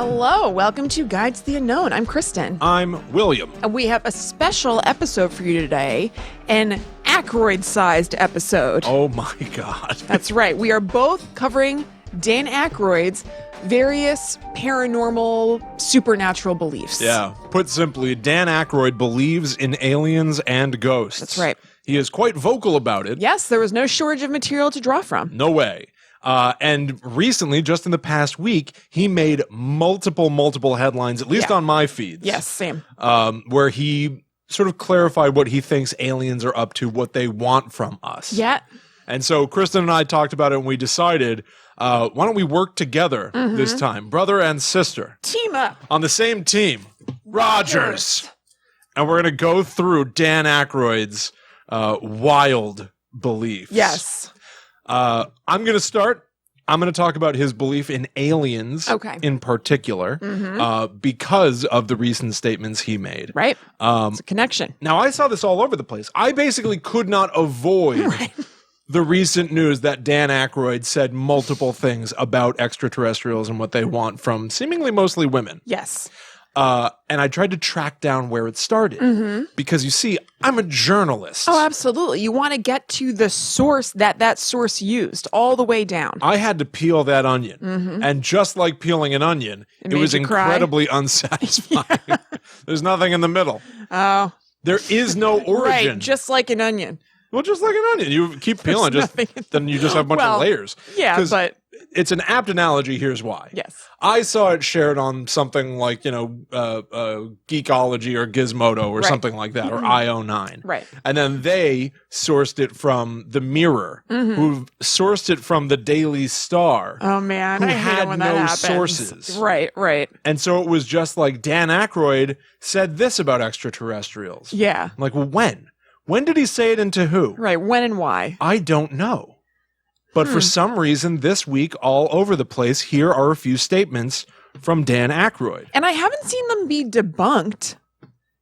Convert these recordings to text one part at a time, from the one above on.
Hello, welcome to Guides to the Unknown. I'm Kristen. I'm William. And we have a special episode for you today, an Aykroyd-sized episode. Oh my God. That's right. We are both covering Dan Aykroyd's various paranormal, supernatural beliefs. Yeah. Put simply, Dan Aykroyd believes in aliens and ghosts. That's right. He is quite vocal about it. Yes, there was no shortage of material to draw from. No way. And recently, just in the past week, he made multiple headlines, at least on my feeds. Yes, same. Where he sort of clarified what he thinks aliens are up to, what they want from us. Yeah. And so Kristen and I talked about it, and we decided, why don't we work together this time? Brother and sister. Team up. On the same team. Rogers. And we're going to go through Dan Aykroyd's wild beliefs. Yes. I'm going to start. I'm going to talk about his belief in aliens in particular because of the recent statements he made. Right. It's a connection. Now, I saw this all over the place. I basically could not avoid the recent news that Dan Aykroyd said multiple things about extraterrestrials and what they want from seemingly mostly women. Yes. And I tried to track down where it started because, you see, I'm a journalist. Oh, absolutely. You want to get to the source that source used all the way down. I had to peel that onion. And just like peeling an onion, it was incredibly unsatisfying. There's nothing in the middle. Oh. There is no origin. Right, just like an onion. Well, just like an onion. You keep peeling, then you just have a bunch of layers. Yeah, but it's an apt analogy. Here's why. Yes. I saw it shared on something like, Geekology or Gizmodo or something like that, or IO9. Right. And then they sourced it from The Mirror, who sourced it from the Daily Star. Oh, man. Who I hate had it when no that happens. sources. Right. And so it was just like Dan Aykroyd said this about extraterrestrials. Yeah. I'm like, well, when? When did he say it and to who? Right. When and why? I don't know. But for some reason, this week, all over the place, here are a few statements from Dan Aykroyd. And I haven't seen them be debunked.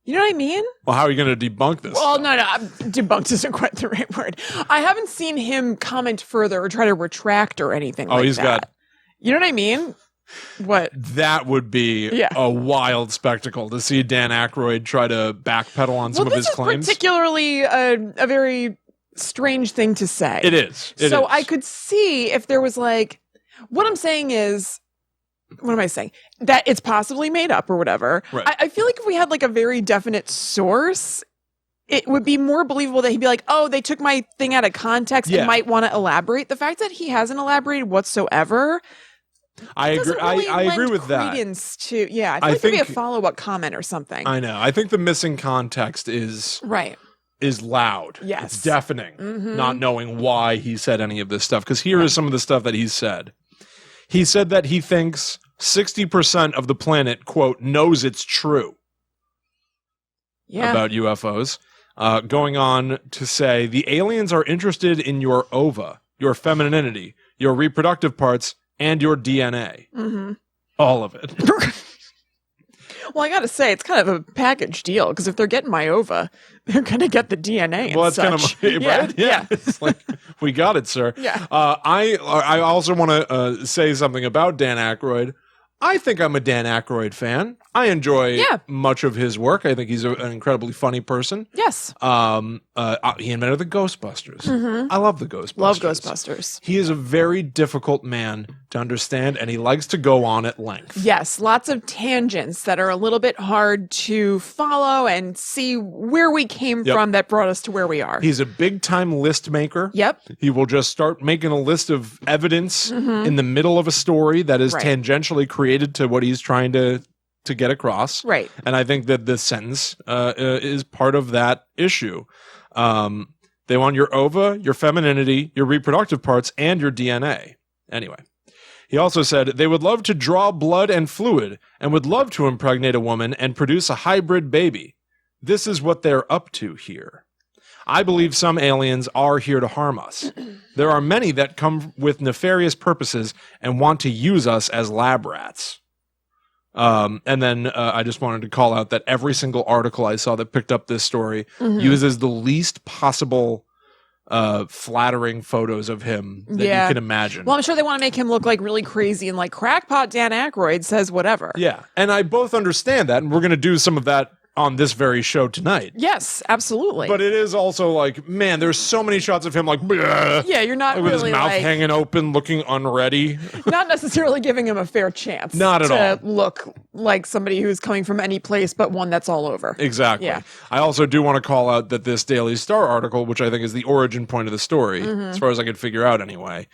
You know what I mean? Well, how are you going to debunk this? Well, no. Debunked isn't quite the right word. I haven't seen him comment further or try to retract or anything like that. Oh, he's got... You know what I mean? What? That would be a wild spectacle to see Dan Aykroyd try to backpedal on some of his claims. This is particularly a very strange thing to say. It is. So I could see if there was like, what I'm saying is, what am I saying? That it's possibly made up or whatever. Right. I feel like if we had like a very definite source, it would be more believable that he'd be like, oh, they took my thing out of context and might want to elaborate. The fact that he hasn't elaborated whatsoever, I agree. Really I agree with that. To, I feel like maybe a follow-up comment or something. I know. I think the missing context is loud. Yes. It's deafening, not knowing why he said any of this stuff. Because here is some of the stuff that he said. He said that he thinks 60% of the planet, quote, knows it's true about UFOs. Going on to say, the aliens are interested in your ova, your femininity, your reproductive parts, and your DNA. All of it. Well, I got to say, it's kind of a package deal, because if they're getting my ova, they're going to get the DNA well, and that's such. kind of, right? Yeah. It's like, we got it, sir. Yeah. I also want to say something about Dan Aykroyd. I think I'm a Dan Aykroyd fan. I enjoy much of his work. I think he's an incredibly funny person. Yes. He invented the Ghostbusters. I love the Ghostbusters. Love Ghostbusters. He is a very difficult man to understand, and he likes to go on at length. Yes, lots of tangents that are a little bit hard to follow and see where we came from that brought us to where we are. He's a big-time list maker. Yep. He will just start making a list of evidence in the middle of a story that is tangentially created to what he's trying to get across. Right. And I think that this sentence is part of that issue. They want your ova, your femininity, your reproductive parts, and your DNA. Anyway. He also said, they would love to draw blood and fluid and would love to impregnate a woman and produce a hybrid baby. This is what they're up to here. I believe some aliens are here to harm us. There are many that come with nefarious purposes and want to use us as lab rats. And then I just wanted to call out that every single article I saw that picked up this story uses the least possible flattering photos of him that you can imagine. Well, I'm sure they want to make him look like really crazy and like crackpot Dan Aykroyd says whatever. Yeah. And I both understand that. And we're going to do some of that on this very show tonight. Yes, absolutely. But it is also like, man, there's so many shots of him like, bleh, yeah, you're not like with really his mouth like, hanging open, looking unready. Not necessarily giving him a fair chance. Not at all. To look like somebody who's coming from any place but one that's all over. Exactly. Yeah. I also do want to call out that this Daily Star article, which I think is the origin point of the story, as far as I could figure out anyway,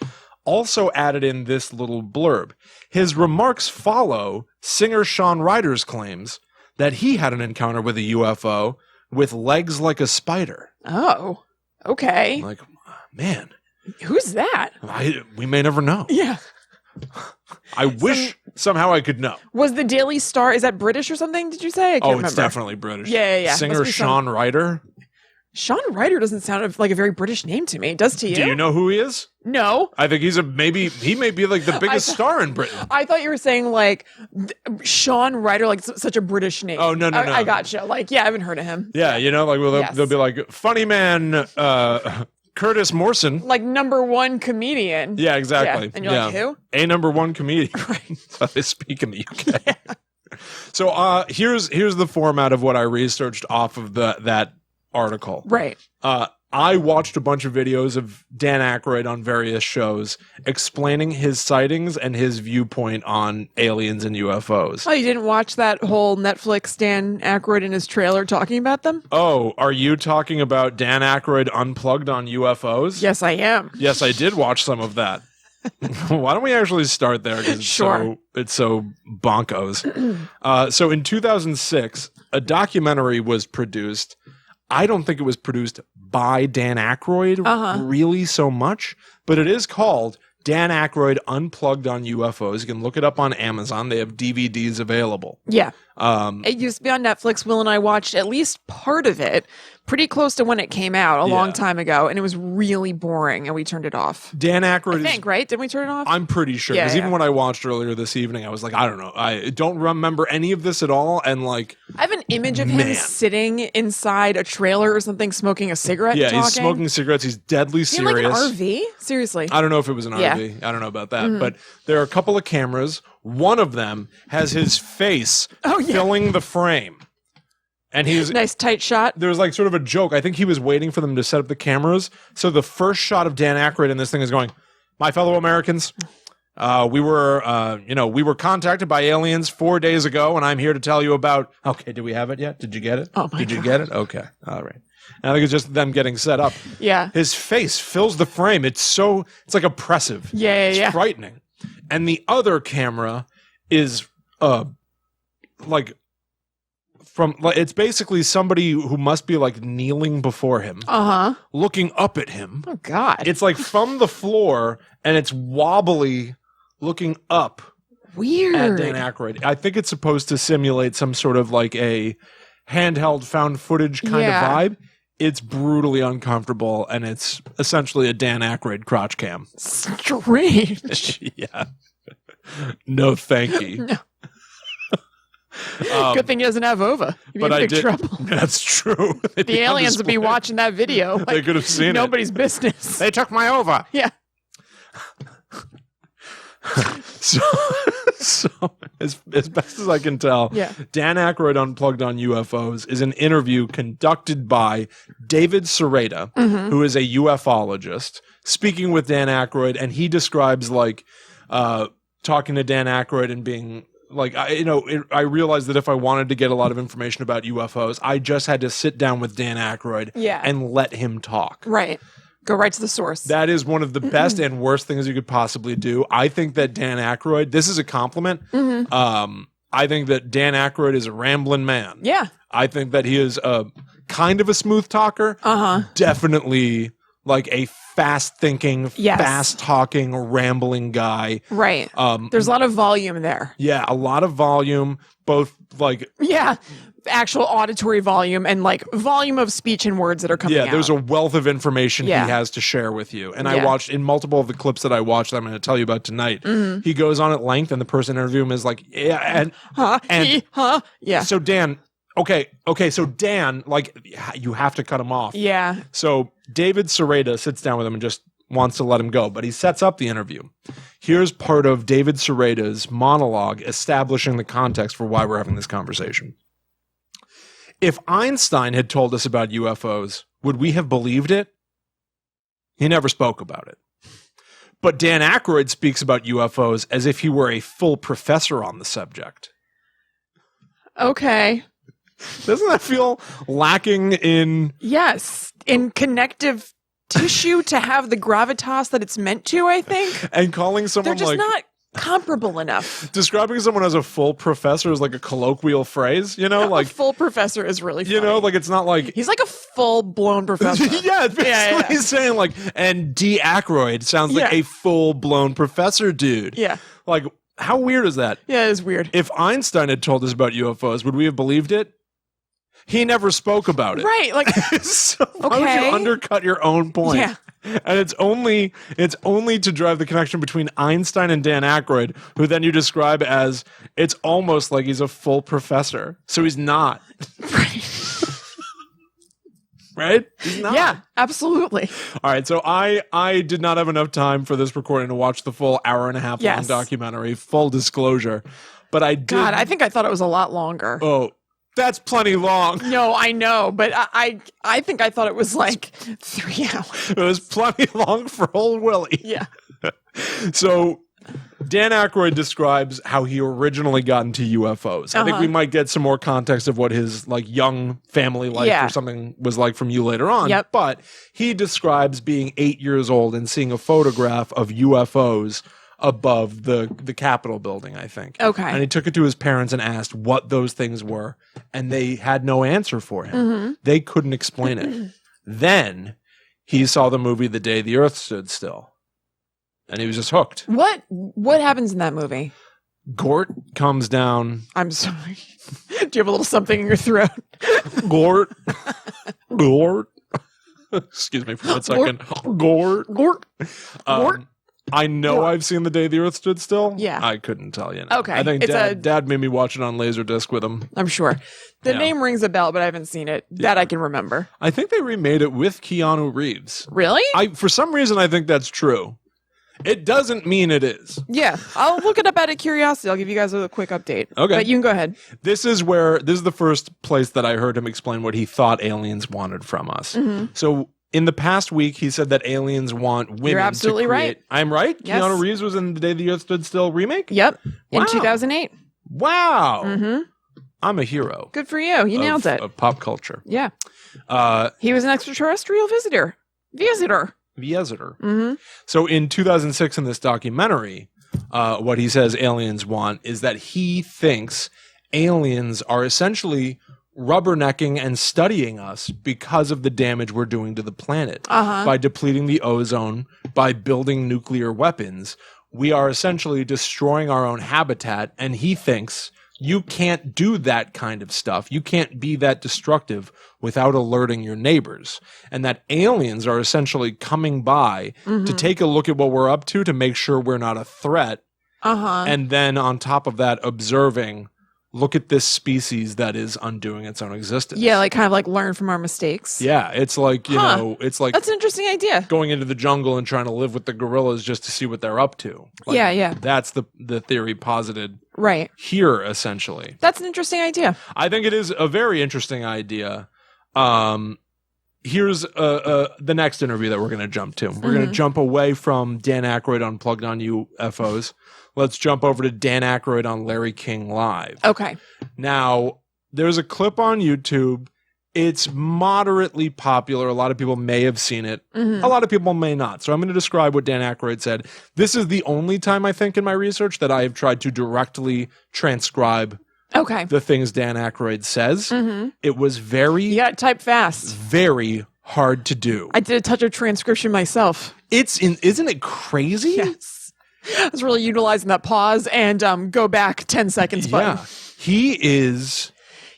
also added in this little blurb. His remarks follow singer Sean Ryder's claims that he had an encounter with a UFO with legs like a spider. Oh, okay. Like, man. Who's that? We may never know. Yeah. I wish somehow I could know. Was the Daily Star, is that British or something, did you say? I can't remember. It's definitely British. Yeah. Singer Sean Ryder. Sean Ryder doesn't sound like a very British name to me. It does to you? Do you know who he is? No. I think he may be like the biggest star in Britain. I thought you were saying like Sean Ryder, like such a British name. Oh, no. I gotcha. Like, yeah, I haven't heard of him. Yeah, you know, like they'll be like, funny man, Curtis Morrison. Like #1 comedian. Yeah, exactly. Yeah. And you're like, who? A #1 comedian. Right. So they speak in the UK. Yeah. So here's the format of what I researched off of that article. Right. I watched a bunch of videos of Dan Aykroyd on various shows explaining his sightings and his viewpoint on aliens and UFOs. Oh, you didn't watch that whole Netflix Dan Aykroyd in his trailer talking about them? Oh, are you talking about Dan Aykroyd Unplugged on UFOs? Yes, I am. Yes, I did watch some of that. Why don't we actually start there? Sure. It's so bonkos. So in 2006, a documentary was produced. I don't think it was produced by Dan Aykroyd really so much, but it is called Dan Aykroyd Unplugged on UFOs. You can look it up on Amazon. They have DVDs available. Yeah. It used to be on Netflix. Will and I watched at least part of it pretty close to when it came out a long time ago, and it was really boring, and we turned it off. Dan Aykroyd right? Didn't we turn it off? I'm pretty sure. Because even when I watched earlier this evening, I was like, I don't know. I don't remember any of this at all. And like, I have an image of him sitting inside a trailer or something, smoking a cigarette. Yeah, he's smoking cigarettes. He's deadly serious. Like an RV? Seriously. I don't know if it was an RV. I don't know about that. But there are a couple of cameras. One of them has his face filling the frame. And he's nice tight shot. There was like sort of a joke. I think he was waiting for them to set up the cameras. So the first shot of Dan Aykroyd in this thing is going, "My fellow Americans, we were contacted by aliens 4 days ago, and I'm here to tell you about." Okay, did we have it yet? Did you get it? Oh my Did you get it? Okay, all right. And I think it's just them getting set up. Yeah. His face fills the frame. It's like oppressive. Yeah. Frightening. And the other camera is it's basically somebody who must be like kneeling before him, looking up at him. Oh God! It's like from the floor, and it's wobbly, looking up. Weird. At Dan Aykroyd. I think it's supposed to simulate some sort of like a handheld found footage kind of vibe. It's brutally uncomfortable, and it's essentially a Dan Aykroyd crotch cam. Strange. Yeah. No, thank you. No. Good thing he doesn't have ova. You'd be in big trouble. That's true. The aliens would be watching that video. Like, they could have seen nobody's business. They took my ova. Yeah. So as best as I can tell, Dan Aykroyd Unplugged on UFOs is an interview conducted by David Sereda, who is a ufologist, speaking with Dan Aykroyd, and he describes like talking to Dan Aykroyd and being like, I realized that if I wanted to get a lot of information about UFOs, I just had to sit down with Dan Aykroyd and let him talk. Right. Go right to the source. That is one of the best and worst things you could possibly do. I think that Dan Aykroyd, this is a compliment. I think that Dan Aykroyd is a rambling man. Yeah. I think that he is a kind of a smooth talker. Definitely like a fast-thinking, fast-talking, rambling guy. Right. There's a lot of volume there. Yeah, a lot of volume, both like... Yeah, actual auditory volume and like volume of speech and words that are coming out. Yeah, there's a wealth of information he has to share with you. And I watched, in multiple of the clips that I watched that I'm going to tell you about tonight, he goes on at length and the person interviewing him is like, yeah. So Dan... Okay, so Dan, like, you have to cut him off. Yeah. So David Sereda sits down with him and just wants to let him go, but he sets up the interview. Here's part of David Sereda's monologue establishing the context for why we're having this conversation. If Einstein had told us about UFOs, would we have believed it? He never spoke about it. But Dan Aykroyd speaks about UFOs as if he were a full professor on the subject. Okay. Doesn't that feel lacking in... Yes, in connective tissue to have the gravitas that it's meant to, I think. And calling someone they're just not comparable enough. Describing someone as a full professor is like a colloquial phrase, you know? No, like a full professor is really funny. You know, like it's not like... He's like a full-blown professor. Yeah, it's basically he's saying like, and D. Aykroyd sounds like a full-blown professor dude. Yeah. Like, how weird is that? Yeah, it is weird. If Einstein had told us about UFOs, would we have believed it? He never spoke about it. Right, like... So why would you undercut your own point? Yeah. And it's only to drive the connection between Einstein and Dan Aykroyd, who then you describe as, it's almost like he's a full professor. So he's not. Right? He's not. Yeah, absolutely. All right, so I did not have enough time for this recording to watch the full hour-and-a-half long documentary, full disclosure. But I did... God, I think I thought it was a lot longer. Oh, that's plenty long. No, I know, but I think I thought it was like 3 hours. It was plenty long for old Willie. Yeah. So Dan Aykroyd describes how he originally got into UFOs. I think we might get some more context of what his like young family life or something was like from you later on. Yep. But he describes being 8 years old and seeing a photograph of UFOs above the Capitol building, I think. Okay. And he took it to his parents and asked what those things were, and they had no answer for him. Mm-hmm. They couldn't explain it. Then he saw the movie The Day the Earth Stood Still, and he was just hooked. What happens in that movie? Gort comes down. I'm sorry. Do you have a little something in your throat? Gort. Excuse me for 1 second. Gort. I know I've seen The Day the Earth Stood Still. Yeah. I couldn't tell you. Now. Okay. I think Dad made me watch it on Laserdisc with him. I'm sure. The name rings a bell, but I haven't seen it. That I can remember. I think they remade it with Keanu Reeves. Really? For some reason, I think that's true. It doesn't mean it is. Yeah. I'll look it up out of curiosity. I'll give you guys a quick update. Okay. But you can go ahead. This is the first place that I heard him explain what he thought aliens wanted from us. Mm-hmm. So in the past week, he said that aliens want women. You're absolutely to create... right. I'm right? Yes. Keanu Reeves was in The Day the Earth Stood Still remake? Yep. Wow. In 2008. Wow. Mm-hmm. I'm a hero. Good for you. You nailed it. Of pop culture. Yeah. He was an extraterrestrial visitor. Mm-hmm. So in 2006 in this documentary, what he says aliens want is that he thinks aliens are essentially rubbernecking and studying us because of the damage we're doing to the planet. By depleting the ozone, by building nuclear weapons, we are essentially destroying our own habitat, and he thinks you can't do that kind of stuff. You can't be that destructive without alerting your neighbors. And that aliens are essentially coming by to take a look at what we're up to make sure we're not a threat. And then on top of that, observing, look at this species that is undoing its own existence. Yeah, like kind of like learn from our mistakes. Yeah, it's like, you know, it's like... That's an interesting idea. Going into the jungle and trying to live with the gorillas just to see what they're up to. Like, yeah. That's the theory posited right here, essentially. That's an interesting idea. I think it is a very interesting idea. Here's the next interview that we're going to jump to. We're going to jump away from Dan Aykroyd Unplugged on UFOs. Let's jump over to Dan Aykroyd on Larry King Live. Okay. Now, there's a clip on YouTube. It's moderately popular. A lot of people may have seen it. A lot of people may not. So I'm going to describe what Dan Aykroyd said. This is the only time, I think, in my research that I have tried to directly transcribe the things Dan Aykroyd says. It was You got to type fast. very hard to do. I did a touch of transcription myself. Isn't it crazy? Yes. I was really utilizing that pause and go back 10 seconds button. Yeah. He is...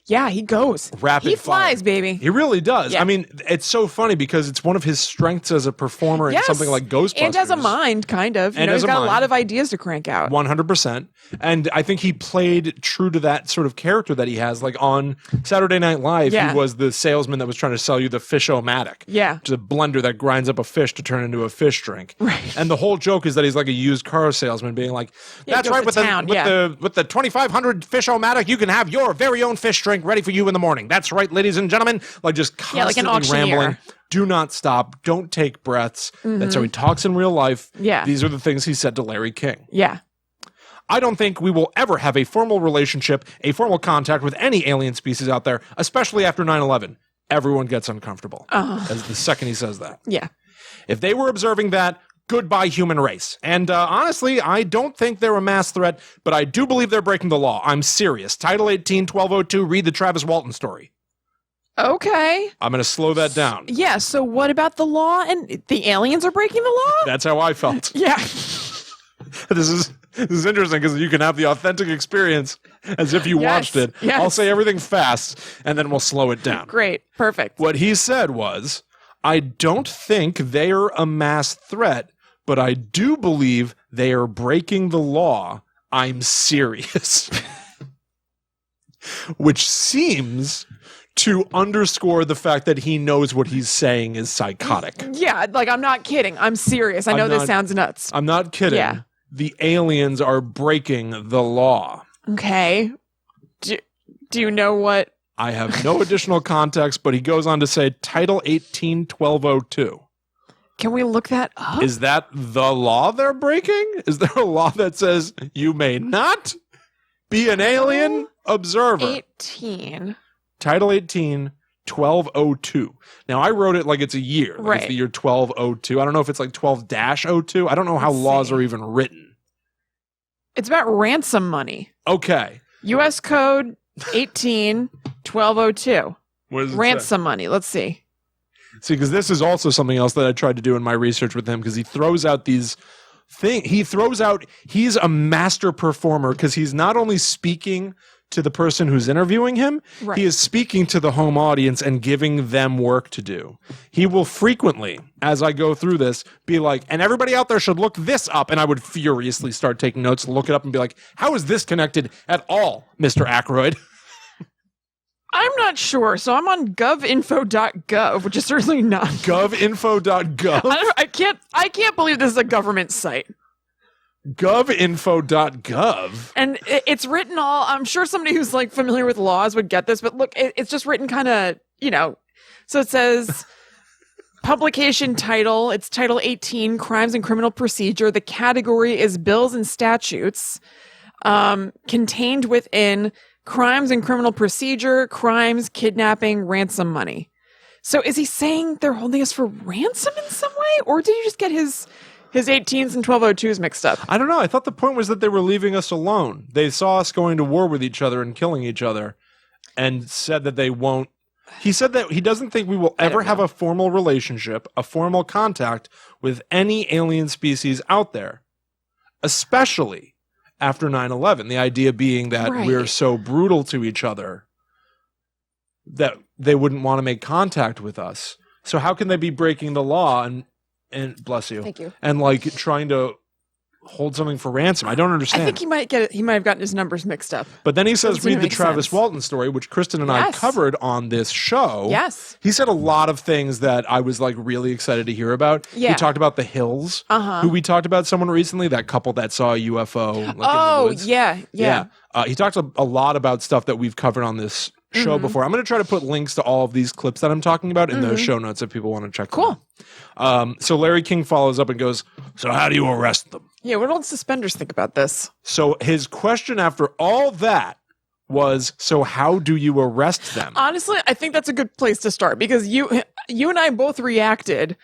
Yeah, he goes. Rapid He flies, fire. baby. He really does. Yeah. I mean, it's so funny because it's one of his strengths as a performer in something like Ghostbusters. And as a mind, kind of. He's got a lot of ideas to crank out. 100%. And I think he played true to that sort of character that he has. Like on Saturday Night Live, he was the salesman that was trying to sell you the Fish-O-Matic. Yeah. Which is a blender that grinds up a fish to turn into a fish drink. Right. And the whole joke is that he's like a used car salesman being like, that's right, with the 2500 Fish-O-Matic, you can have your very own fish drink ready for you in the morning. That's right, ladies and gentlemen. Like just constantly like an rambling. Do not stop. Don't take breaths. That's how he talks in real life. Yeah. These are the things he said to Larry King. Yeah. I don't think we will ever have a formal relationship, a formal contact with any alien species out there, especially after 9/11. Everyone gets uncomfortable as the second he says that. Yeah. If they were observing that, goodbye human race. And honestly, I don't think they're a mass threat, but I do believe they're breaking the law. I'm serious. Title 18, 1202, read the Travis Walton story. Okay. I'm going to slow that down. Yeah, so what about the law and the aliens are breaking the law? That's how I felt. Yeah. This is interesting because you can have the authentic experience as if you watched it. Yes. I'll say everything fast, and then we'll slow it down. Great. Perfect. What he said was, I don't think they are a mass threat, but I do believe they are breaking the law. I'm serious. Which seems to underscore the fact that he knows what he's saying is psychotic. Yeah, like I'm not kidding. I'm serious. I know this sounds nuts. I'm not kidding. Yeah. The aliens are breaking the law. Okay. Do you know what? I have no additional context, but he goes on to say Title 18, 1202. Can we look that up? Is that the law they're breaking? Is there a law that says you may not be an alien observer? 18. Title 18, 1202. Now, I wrote it like it's a year. Like right. It's the year 1202. I don't know if it's like 12-02. I don't know how laws are even written. It's about ransom money. Okay. U.S. Code 18, 1202. What does it ransom money. Let's see. See, because this is also something else that I tried to do in my research with him, because he throws out these things. He's a master performer, because he's not only speaking to the person who's interviewing him, he is speaking to the home audience and giving them work to do. He will frequently, as I go through this, be like, and everybody out there should look this up. And I would furiously start taking notes, look it up and be like, how is this connected at all, Mr. Aykroyd? I'm not sure. So I'm on govinfo.gov, which is certainly not. Govinfo.gov? I can't believe this is a government site. Govinfo.gov? And it's written all, I'm sure somebody who's like familiar with laws would get this, but look, it's just written kind of, so it says publication title, it's Title 18, Crimes and Criminal Procedure. The category is bills and statutes contained within crimes and criminal procedure, crimes, kidnapping, ransom money. So is he saying they're holding us for ransom in some way? Or did you just get his 18s and 1202s mixed up? I don't know. I thought the point was that they were leaving us alone. They saw us going to war with each other and killing each other and said that they won't. He said that he doesn't think we will ever have a formal relationship, a formal contact with any alien species out there, especially after 9/11. The idea being that we're so brutal to each other that they wouldn't want to make contact with us. So how can they be breaking the law and bless you. Thank you. And like trying to hold something for ransom? I don't understand. I think he might have gotten his numbers mixed up. But then he says, read the Travis Walton story, which Kristen and I covered on this show. Yes. He said a lot of things that I was like really excited to hear about. Yeah. He talked about the Hills, who we talked about someone recently, that couple that saw a UFO. Like, in the woods. Yeah. He talked a lot about stuff that we've covered on this show before. I'm going to try to put links to all of these clips that I'm talking about in those show notes if people want to check them out. So Larry King follows up and goes, so how do you arrest them? Yeah, what do all the suspenders think about this? So his question after all that was, so how do you arrest them? Honestly, I think that's a good place to start, because you and I both reacted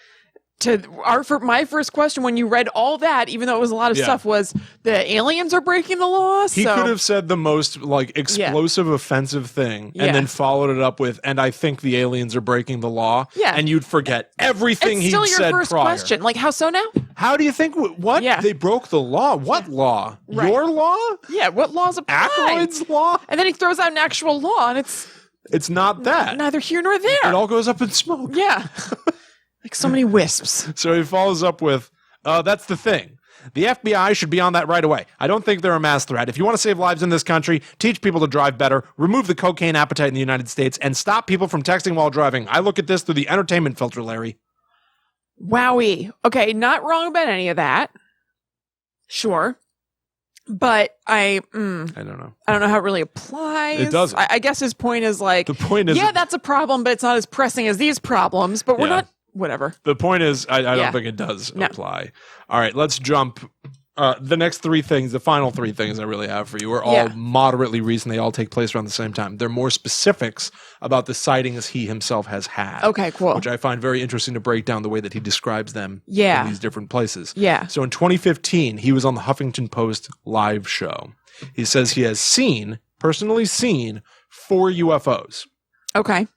my first question when you read all that, even though it was a lot of stuff, was the aliens are breaking the law. He could have said the most like explosive, offensive thing, and then followed it up with, "And I think the aliens are breaking the law." Yeah, and you'd forget everything he said prior. It's still your first question. Like, how so now? How do you think? What? Yeah. They broke the law. What law? Right. Your law? Yeah. What laws apply? Aykroyd's law? And then he throws out an actual law, and it's not that. Neither here nor there. It all goes up in smoke. Yeah. Like so many wisps. So he follows up with, that's the thing. The FBI should be on that right away. I don't think they're a mass threat. If you want to save lives in this country, teach people to drive better, remove the cocaine appetite in the United States, and stop people from texting while driving. I look at this through the entertainment filter, Larry. Wowie. Okay, not wrong about any of that. Sure. But I don't know. I don't know how it really applies. It doesn't. I guess his point is like, the point is, that's a problem, but it's not as pressing as these problems. But we're not. Whatever. The point is, I don't think it does apply. All right, let's jump. The next three things, the final three things I really have for you, are all moderately recent. They all take place around the same time. They're more specifics about the sightings he himself has had. Okay, cool. Which I find very interesting to break down the way that he describes them in these different places. Yeah. So in 2015, he was on the Huffington Post live show. He says he has personally seen 4 UFOs. Okay.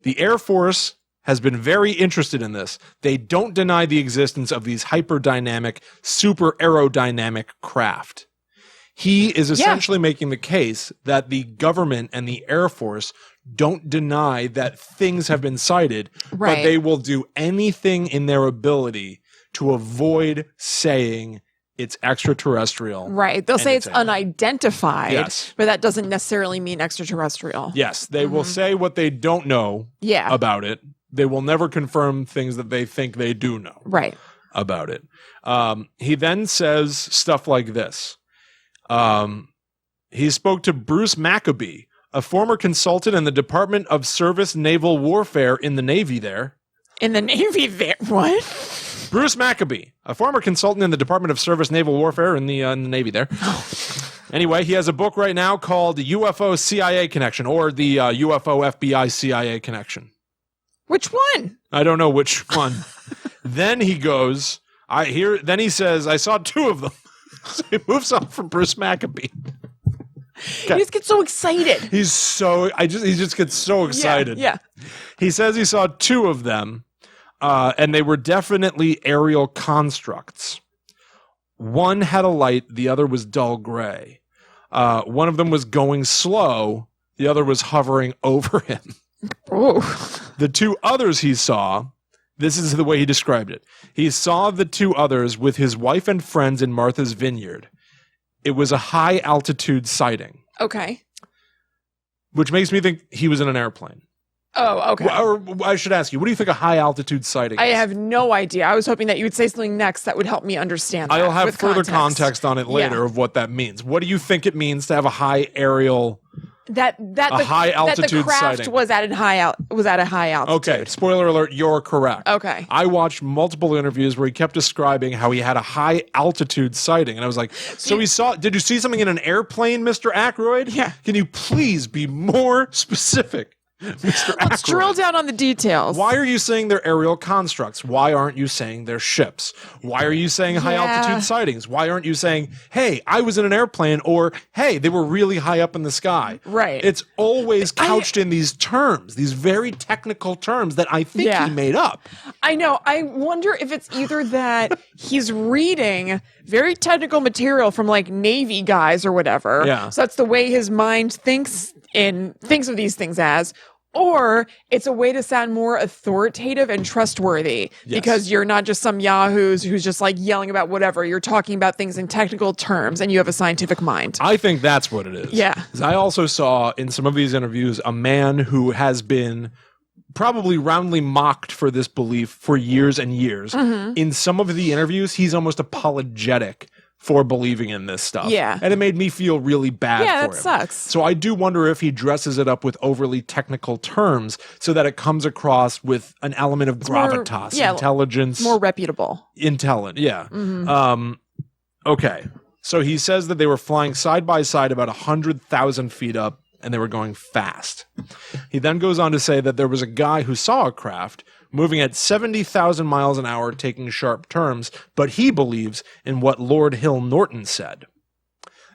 The Air Force has been very interested in this. They don't deny the existence of these hyperdynamic, super aerodynamic craft. He is essentially making the case that the government and the Air Force don't deny that things have been sighted, but they will do anything in their ability to avoid saying it's extraterrestrial. Right. They'll say it's unidentified, yes, but that doesn't necessarily mean extraterrestrial. Yes. They will say what they don't know about it. They will never confirm things that they think they do know about it. He then says stuff like this. He spoke to Bruce Maccabee, a former consultant in the Department of Service Naval Warfare in the Navy there. In the Navy there? What? Bruce Maccabee, a former consultant in the Department of Service Naval Warfare in the Navy there. Anyway, he has a book right now called UFO CIA Connection, or the UFO FBI CIA Connection. Which one? I don't know which one. Then he goes, then he says, I saw 2 of them. So he moves on from Bruce Maccabee. Okay. He just gets so excited. He just gets so excited. Yeah. He says he saw 2 of them, and they were definitely aerial constructs. One had a light, the other was dull gray. One of them was going slow, the other was hovering over him. Oh. The 2 others he saw, this is the way he described it. He saw the 2 others with his wife and friends in Martha's Vineyard. It was a high altitude sighting. Okay. Which makes me think he was in an airplane. Oh, okay. Or I should ask you, what do you think a high altitude sighting is? I have no idea. I was hoping that you would say something next that would help me understand that. I'll have further context on it later of what that means. What do you think it means to have a high aerial high altitude the craft sighting was at a high altitude. Okay, spoiler alert, you're correct. Okay. I watched multiple interviews where he kept describing how he had a high altitude sighting, and I was like, did you see something in an airplane, Mr. Aykroyd? Yeah. Can you please be more specific? Mr. Let's drill down on the details. Why are you saying they're aerial constructs? Why aren't you saying they're ships? Why are you saying high altitude sightings? Why aren't you saying, hey, I was in an airplane, or hey, they were really high up in the sky? Right. It's always couched in these terms, these very technical terms that I think he made up. I know. I wonder if it's either that he's reading very technical material from like Navy guys or whatever. Yeah. So that's the way his mind thinks of these things as, or it's a way to sound more authoritative and trustworthy because you're not just some yahoos who's just like yelling about whatever. You're talking about things in technical terms and you have a scientific mind. I think that's what it is. Yeah. I also saw in some of these interviews a man who has been probably roundly mocked for this belief for years and years. Mm-hmm. In some of the interviews, he's almost apologetic for believing in this stuff. Yeah. And it made me feel really bad for him. Yeah, that sucks. So I do wonder if he dresses it up with overly technical terms so that it comes across with an element of gravitas, intelligence. More reputable. Intelligent, yeah. Mm-hmm. Okay. So he says that they were flying side by side about 100,000 feet up and they were going fast. He then goes on to say that there was a guy who saw a craft moving at 70,000 miles an hour, taking sharp turns, but he believes in what Lord Hill Norton said.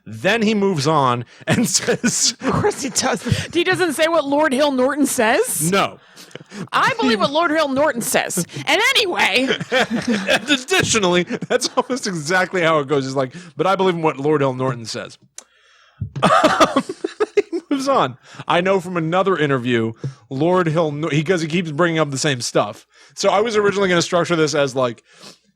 Then he moves on and says... Of course he does. He doesn't say what Lord Hill Norton says? No. I believe what Lord Hill Norton says. And anyway... And additionally, that's almost exactly how it goes. It's like, but I believe in what Lord Hill Norton says. He moves on. I know from another interview, Lord Hill, because he keeps bringing up the same stuff. So I was originally going to structure this as like,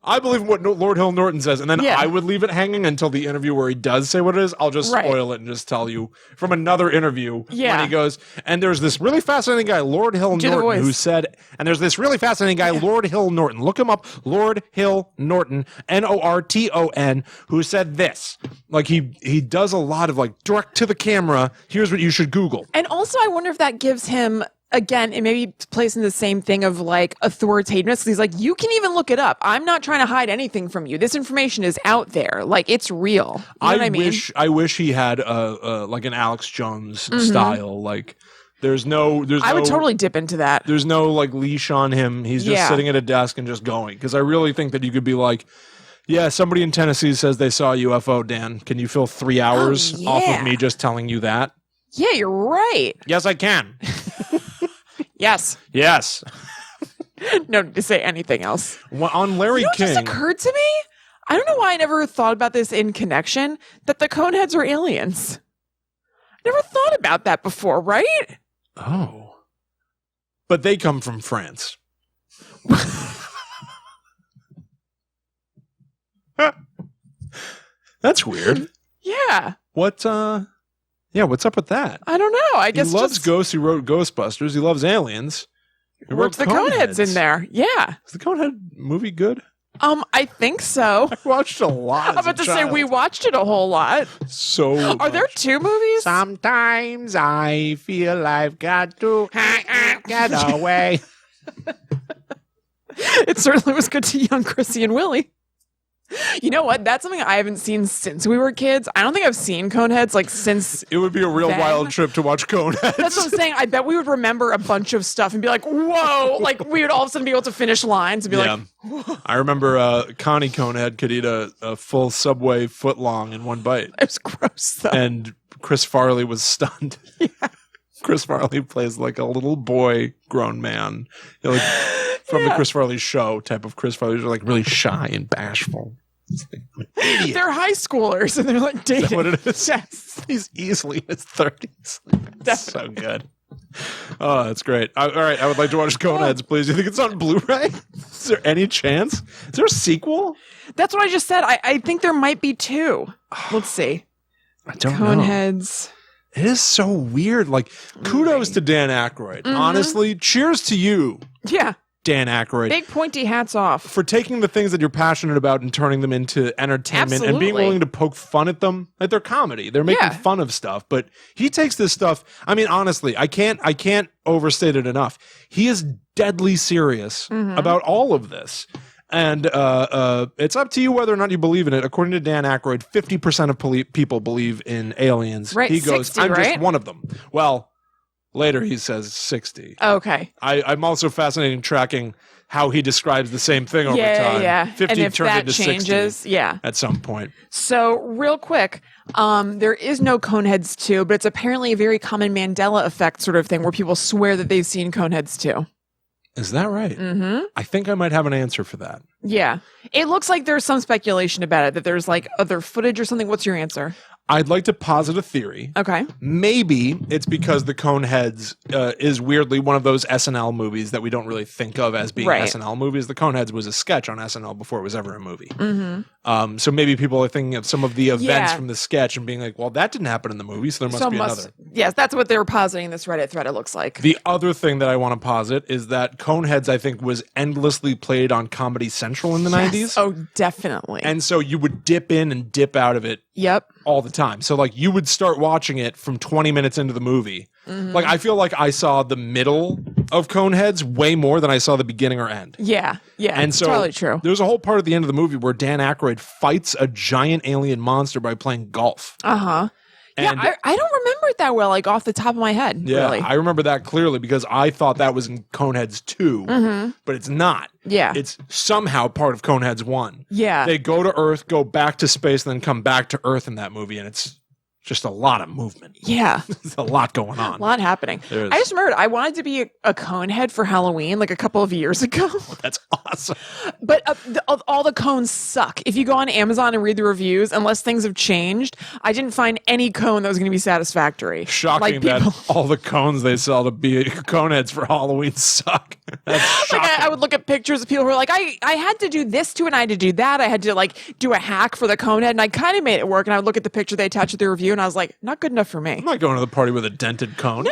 I believe in what Lord Hill Norton says, and then I would leave it hanging until the interview where he does say what it is. I'll just spoil it and just tell you from another interview when he goes, and there's this really fascinating guy, Lord Hill Norton, who said, and there's this really fascinating guy, Lord Hill Norton. Look him up, Lord Hill Norton, Norton, who said this. Like he does a lot of like direct to the camera. Here's what you should Google. And also, I wonder if that gives him. Again, it may be placing the same thing of like authoritativeness. He's like, you can even look it up. I'm not trying to hide anything from you. This information is out there. Like, it's real. You know what I mean? I wish he had like an Alex Jones style. Like, there's I would totally dip into that. There's no like leash on him. He's just sitting at a desk and just going. Because I really think that you could be like, yeah, somebody in Tennessee says they saw a UFO, Dan. Can you fill 3 hours off of me just telling you that? Yeah, you're right. Yes, I can. Yes. No need to say anything else. Well, on Larry King. It just occurred to me, I don't know why I never thought about this in connection, that the Coneheads are aliens. Never thought about that before, right? Oh. But they come from France. That's weird. Yeah. What's up with that? I don't know. I guess he loves ghosts. He wrote Ghostbusters. He loves aliens. He wrote the Coneheads in there. Yeah. Is the Conehead movie good? I think so. I watched a lot. I'm about to say we watched it a whole lot. So are there 2 movies? Sometimes I feel I've got to get away. It certainly was good to young Chrissy and Willie. You know what? That's something I haven't seen since we were kids. I don't think I've seen Coneheads like since. It would be a real wild trip to watch Coneheads. That's what I'm saying. I bet we would remember a bunch of stuff and be like, "Whoa!" Like we would all of a sudden be able to finish lines and be like, "Whoa." I remember Connie Conehead could eat a full Subway footlong in one bite. It was gross though. And Chris Farley was stunned. Yeah. Chris Farley plays like a little boy grown man. You know, like, from the Chris Farley show type of Chris Farley. They're like really shy and bashful. Like, they're high schoolers and they're like dating. Is that what it is? Yes. He's easily in his 30s. That's so good. Oh, that's great. All right. I would like to watch Coneheads, please. You think it's on Blu-ray? Is there any chance? Is there a sequel? That's what I just said. I think there might be 2. Let's see. I don't know. Coneheads. It is so weird. Like, kudos to Dan Aykroyd. Mm-hmm. Honestly, cheers to you. Yeah. Dan Aykroyd. Big pointy hats off. For taking the things that you're passionate about and turning them into entertainment and being willing to poke fun at them. Like, they're comedy. They're making fun of stuff. But he takes this stuff. I mean, honestly, I can't overstate it enough. He is deadly serious about all of this. And it's up to you whether or not you believe in it. According to Dan Aykroyd, 50% of people believe in aliens. Right, he goes, 60, I'm right? just one of them. Well, later he says 60. Okay. I'm also fascinated in tracking how he describes the same thing over time. Yeah. 50 and if turned that into changes, 60 yeah. at some point. So real quick, there is no Coneheads 2, but it's apparently a very common Mandela effect sort of thing where people swear that they've seen Coneheads 2. Is that right? Mm-hmm. I think I might have an answer for that. Yeah. It looks like there's some speculation about it, that there's like other footage or something. What's your answer? I'd like to posit a theory. Okay. Maybe it's because the Coneheads is weirdly one of those SNL movies that we don't really think of as being SNL movies. The Coneheads was a sketch on SNL before it was ever a movie. Mm-hmm. So maybe people are thinking of some of the events from the sketch and being like, well, that didn't happen in the movie, so there must be another. Yes, that's what they were positing in this Reddit thread, it looks like. The other thing that I want to posit is that Coneheads, I think, was endlessly played on Comedy Central in the 90s. Oh, definitely. And so you would dip in and dip out of it. Yep. All the time. So like you would start watching it from 20 minutes into the movie. Mm-hmm. Like I feel like I saw the middle of Coneheads way more than I saw the beginning or end. Yeah. Yeah. And so totally true. There's a whole part at the end of the movie where Dan Aykroyd fights a giant alien monster by playing golf. Uh-huh. And I don't remember it that well, like off the top of my head. yeah, Really. I remember that clearly because I thought that was in Coneheads 2, but it's not. Yeah. It's somehow part of Coneheads 1. Yeah. They go to Earth, go back to space, and then come back to Earth in that movie, and it's just a lot of movement. Yeah. There's a lot going on. A lot happening. There is. I just remembered I wanted to be a Conehead for Halloween like a couple of years ago. That's awesome. But all the cones suck. If you go on Amazon and read the reviews, unless things have changed, I didn't find any cone that was going to be satisfactory. Shocking that all the cones they sell to be Coneheads for Halloween suck. That's shocking. Like I would look at pictures of people who were like, I had to do this to it and I had to do that. I had to like do a hack for the Conehead and I kind of made it work. And I would look at the picture they attached to the review and I was like, not good enough for me. I'm not going to the party with a dented cone. No,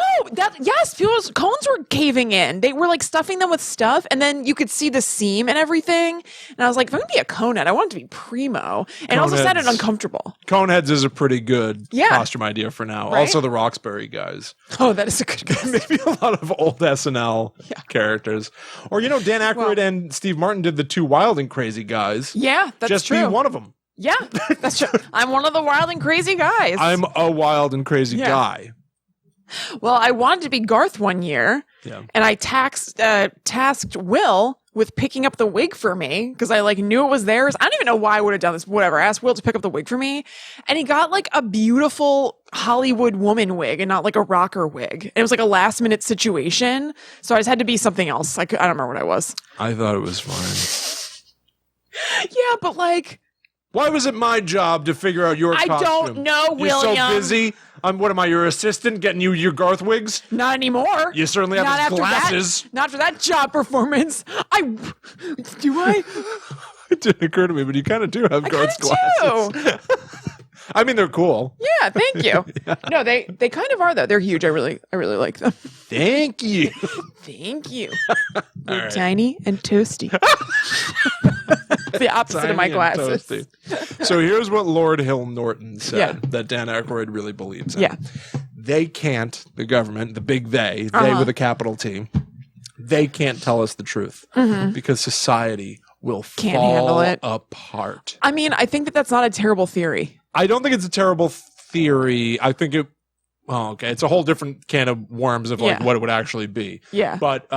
people's cones were caving in. They were like stuffing them with stuff, and then you could see the seam and everything. And I was like, if I'm gonna be a conehead, I want it to be primo. And it also sounded uncomfortable. Coneheads is a pretty good Yeah. costume idea for now. Right? Also, the Roxbury guys. Oh, that is a good guess. Maybe a lot of old SNL characters. Or, Dan Aykroyd and Steve Martin did the two wild and crazy guys. Yeah, that's Just true. be one of them. Yeah, that's true. I'm one of the wild and crazy guys. I'm a wild and crazy guy. Well, I wanted to be Garth one year, and I tasked Will with picking up the wig for me because I like knew it was theirs. I don't even know why I would have done this. Whatever. I asked Will to pick up the wig for me, and he got like a beautiful Hollywood woman wig and not like a rocker wig. And it was like a last minute situation, so I just had to be something else. I don't remember what I was. I thought it was fine. Yeah, but like, why was it my job to figure out your costume? I don't know, William. You're so busy. What am I, your assistant, getting you your Garth wigs? Not anymore. You certainly have his glasses. Not for that job performance. Do I? It didn't occur to me, but you kind of do have Garth's glasses. I mean, they're cool. Yeah, thank you. No, they kind of are though. They're huge. I really like them. Thank you. Thank you. They're tiny and toasty. The opposite Tiny of my and glasses. toasty. So here's what Lord Hill Norton said that Dan Aykroyd really believes in. Yeah. They can't, the government, the big they with a capital T, they can't tell us the truth because society will fall apart. I mean, I think that's not a terrible theory. I don't think it's a terrible theory. I think it's a whole different can of worms of like what it would actually be. Yeah. But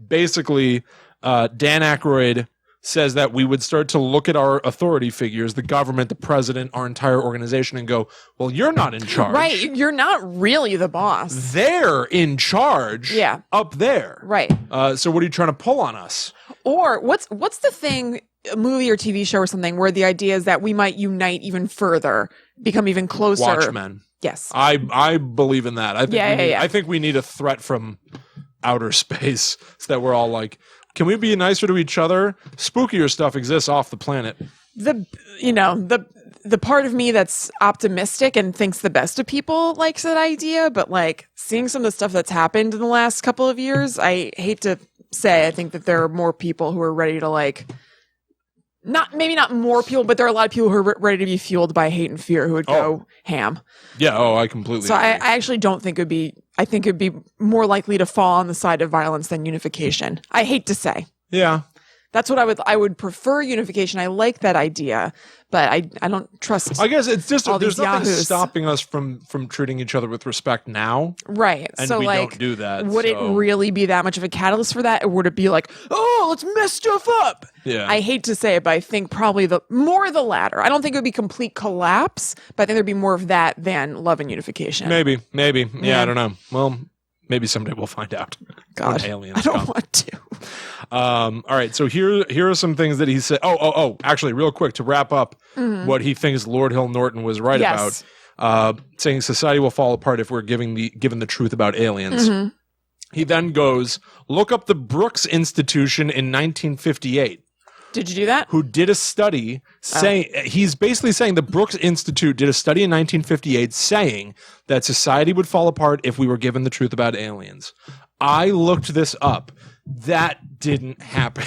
basically, Dan Aykroyd says that we would start to look at our authority figures, the government, the president, our entire organization, and go, well, you're not in charge. Right. You're not really the boss. They're in charge up there. Right. So what are you trying to pull on us? Or what's the thing, a movie or TV show or something, where the idea is that we might unite even further, become even closer. Watchmen. Yes. I believe in that. I think we need a threat from outer space so that we're all like, can we be nicer to each other? Spookier stuff exists off the planet. The part of me that's optimistic and thinks the best of people likes that idea, but like seeing some of the stuff that's happened in the last couple of years, I hate to say, I think that there are more people who are ready to like, maybe not more people, but there are a lot of people who are ready to be fueled by hate and fear who would go ham. Yeah. I completely agree. I actually don't think I think it'd be more likely to fall on the side of violence than unification. I hate to say. Yeah. That's what I would prefer unification. I like that idea, but I don't trust. I guess it's just all there's these nothing yahoos. stopping us from treating each other with respect now. Right. And so we like, don't do that. Would it really be that much of a catalyst for that? Or would it be like, oh, let's mess stuff up? Yeah. I hate to say it, but I think probably the latter. I don't think it would be complete collapse, but I think there'd be more of that than love and unification. Maybe. Yeah, I don't know. Well, maybe someday we'll find out. God, when aliens I don't come. want to. All right, so here are some things that he said. Actually, real quick to wrap up what he thinks Lord Hill Norton was right about, saying society will fall apart if we're given the truth about aliens. He then goes, look up the Brooks Institution in 1958. Did you do that? Who did a study saying, he's basically saying the Brooks Institute did a study in 1958 saying that society would fall apart if we were given the truth about aliens. I looked this up. That didn't happen.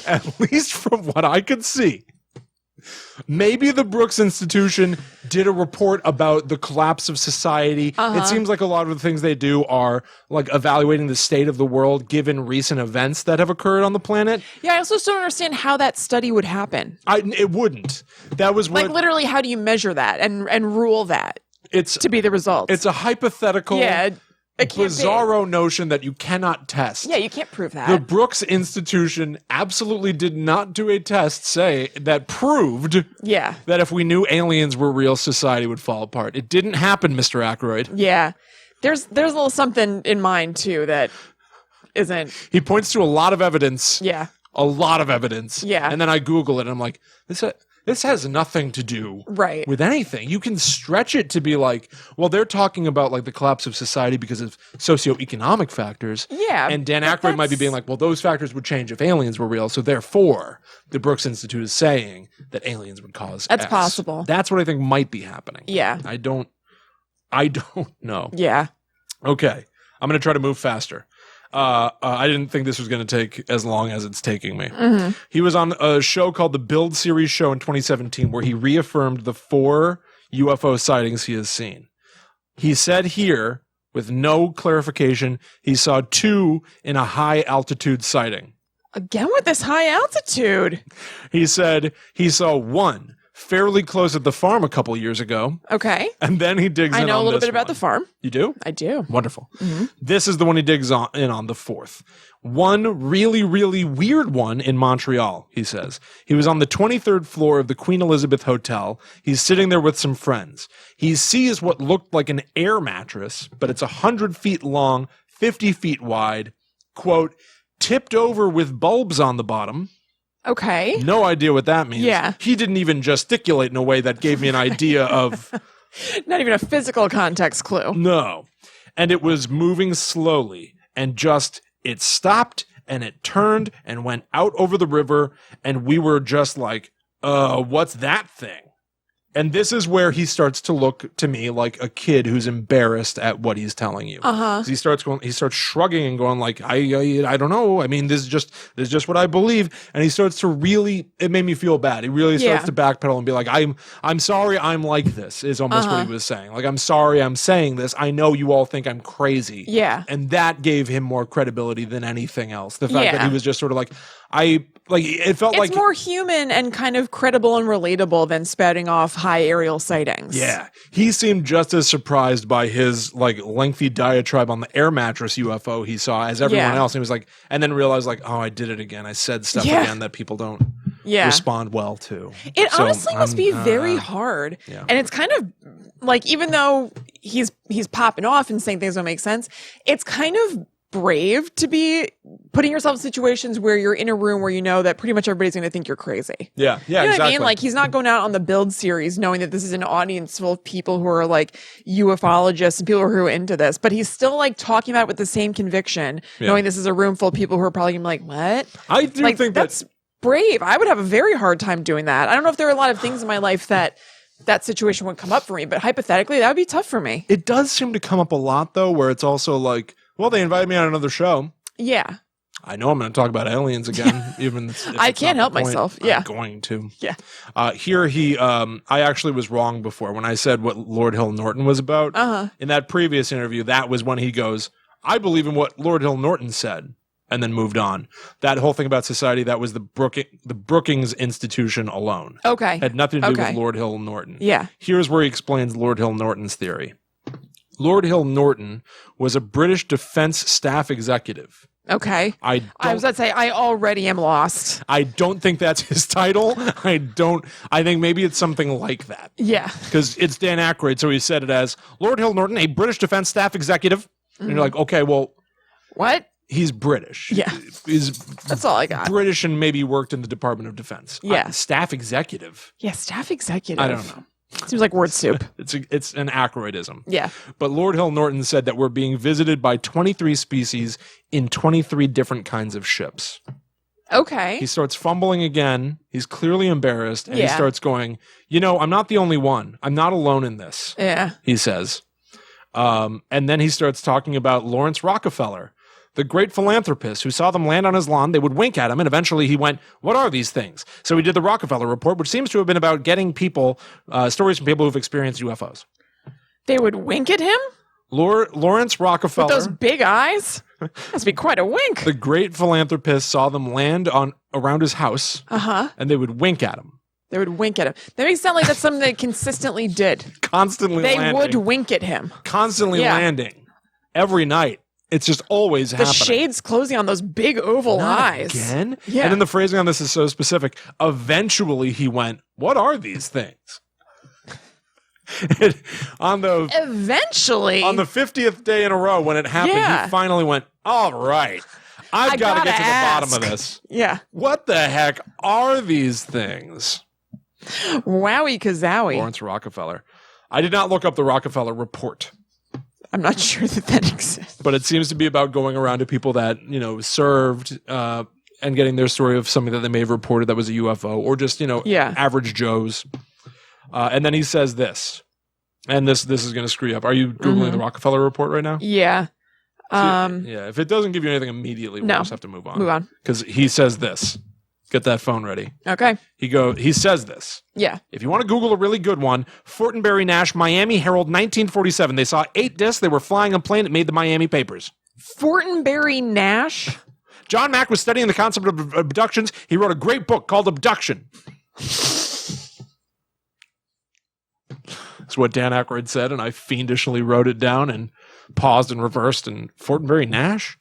At least from what I could see. Maybe the Brooks Institution did a report about the collapse of society. It seems like a lot of the things they do are like evaluating the state of the world given recent events that have occurred on the planet. Yeah, I also don't understand how that study would happen. It wouldn't. That was what, like literally, how do you measure that and rule that? to be the result. It's a hypothetical, it can't bizarro notion that you cannot test. Yeah, you can't prove that. The Brooks Institution absolutely did not do a test that proved that if we knew aliens were real, society would fall apart. It didn't happen, Mr. Aykroyd. Yeah. There's a little something in mind, too, that isn't... He points to a lot of evidence. Yeah. A lot of evidence. Yeah. And then I Google it, and I'm like, this has nothing to do with anything. You can stretch it to be like, well, they're talking about like the collapse of society because of socioeconomic factors. Yeah. And Dan Aykroyd might be being like, well, those factors would change if aliens were real. So therefore, the Brooks Institute is saying that aliens would cause That's X. possible. That's what I think might be happening. Yeah. I don't know. Yeah. Okay. I'm going to try to move faster. I didn't think this was going to take as long as it's taking me. Mm-hmm. He was on a show called The Build Series Show in 2017 where he reaffirmed the 4 UFO sightings he has seen. He said here, with no clarification, he saw 2 in a high altitude sighting. Again with this high altitude. He said he saw 1 fairly close at the farm a couple years ago. Okay. And then he digs in on I know a little this bit about one. the farm. You do? I do. Wonderful. Mm-hmm. This is the one he digs in on, the 4th. One really, really weird one in Montreal, he says. He was on the 23rd floor of the Queen Elizabeth Hotel. He's sitting there with some friends. He sees what looked like an air mattress, but it's 100 feet long, 50 feet wide, quote, tipped over with bulbs on the bottom. Okay. No idea what that means. Yeah. He didn't even gesticulate in a way that gave me an idea of... Not even a physical context clue. No. And it was moving slowly and just, it stopped and it turned and went out over the river. And we were just like, what's that thing? And this is where he starts to look to me like a kid who's embarrassed at what he's telling you. Uh-huh. He starts shrugging and going like, I don't know. I mean, this is just what I believe. And he starts to really, it made me feel bad. He really starts to backpedal and be like, I'm sorry I'm like this, is almost what he was saying. Like, I'm sorry I'm saying this. I know you all think I'm crazy. Yeah. And that gave him more credibility than anything else. The fact that he was just sort of like, it felt it's like more human and kind of credible and relatable than spouting off high aerial sightings. Yeah. He seemed just as surprised by his like lengthy diatribe on the air mattress UFO he saw as everyone else. And he was like, and then realized like, oh, I did it again. I said stuff again that people don't respond well to. It honestly must be very hard. Yeah. And it's kind of like, even though he's popping off and saying things don't make sense, it's kind of brave to be putting yourself in situations where you're in a room where you know that pretty much everybody's going to think you're crazy. Yeah, you know exactly. what I mean? Like, he's not going out on the Build series knowing that this is an audience full of people who are like ufologists and people who are into this, but he's still like talking about it with the same conviction, knowing this is a room full of people who are probably going to be like, what? I do think that's brave. I would have a very hard time doing that. I don't know if there are a lot of things in my life that situation would come up for me, but hypothetically, that would be tough for me. It does seem to come up a lot though, where it's also like, well, they invited me on another show. Yeah. I know I'm going to talk about aliens again, even if I can't help myself. Yeah. I'm going to. Yeah. Here I actually was wrong before when I said what Lord Hill Norton was about. In that previous interview, that was when he goes, I believe in what Lord Hill Norton said, and then moved on. That whole thing about society, that was the Brookings Institution alone. Okay. Had nothing to do with Lord Hill Norton. Yeah. Here's where he explains Lord Hill Norton's theory. Lord Hill Norton was a British defense staff executive. Okay. I was about to say, I already am lost. I don't think that's his title. I think maybe it's something like that. Yeah. Because it's Dan Aykroyd, so he said it as Lord Hill Norton, a British defense staff executive. And you're like, okay, well. What? He's British. Yeah. That's all I got. British and maybe worked in the Department of Defense. Yeah. Staff executive. Yeah, staff executive. I don't know. Seems like word soup. It's an Aykroydism. Yeah. But Lord Hill Norton said that we're being visited by 23 species in 23 different kinds of ships. Okay. He starts fumbling again. He's clearly embarrassed. And he starts going, I'm not the only one. I'm not alone in this. Yeah. He says. And then he starts talking about Lawrence Rockefeller, the great philanthropist who saw them land on his lawn. They would wink at him, and eventually he went, what are these things? So he did the Rockefeller Report, which seems to have been about getting people, stories from people who've experienced UFOs. They would wink at him? Lawrence Rockefeller. With those big eyes? Must be quite a wink. The great philanthropist saw them land around his house, and they would wink at him. They would wink at him. That makes it sound like that's something they consistently did. Constantly They landing. would wink at him. Constantly Yeah. landing. Every night. It's just always The happening. shades closing on those big oval Not eyes. Again? Yeah. And then the phrasing on this is so specific. Eventually he went, what are these things? on the Eventually. 50th day in a row when it happened, Yeah. he finally went, all right, I've got to gotta get to the bottom ask. of this. Yeah. What the heck are these things? Wowie kazowie. Lawrence Rockefeller. I did not look up the Rockefeller report, I'm not sure that exists. but it seems to be about going around to people that, served and getting their story of something that they may have reported that was a UFO or just, Yeah. average Joes. And then he says this, and this is going to screw you up. Are you Googling the Rockefeller report right now? Yeah. Yeah. If it doesn't give you anything immediately, we'll No. just have to move on. Move on. Because he says this. Get that phone ready. Okay. He says this. Yeah. If you want to Google a really good one, Fortenberry Nash, Miami Herald, 1947. They saw 8 discs. They were flying a plane that made the Miami papers. Fortenberry Nash. John Mack was studying the concept of abductions. He wrote a great book called Abduction. That's what Dan Aykroyd said, and I fiendishly wrote it down and paused and reversed. And Fortenberry Nash,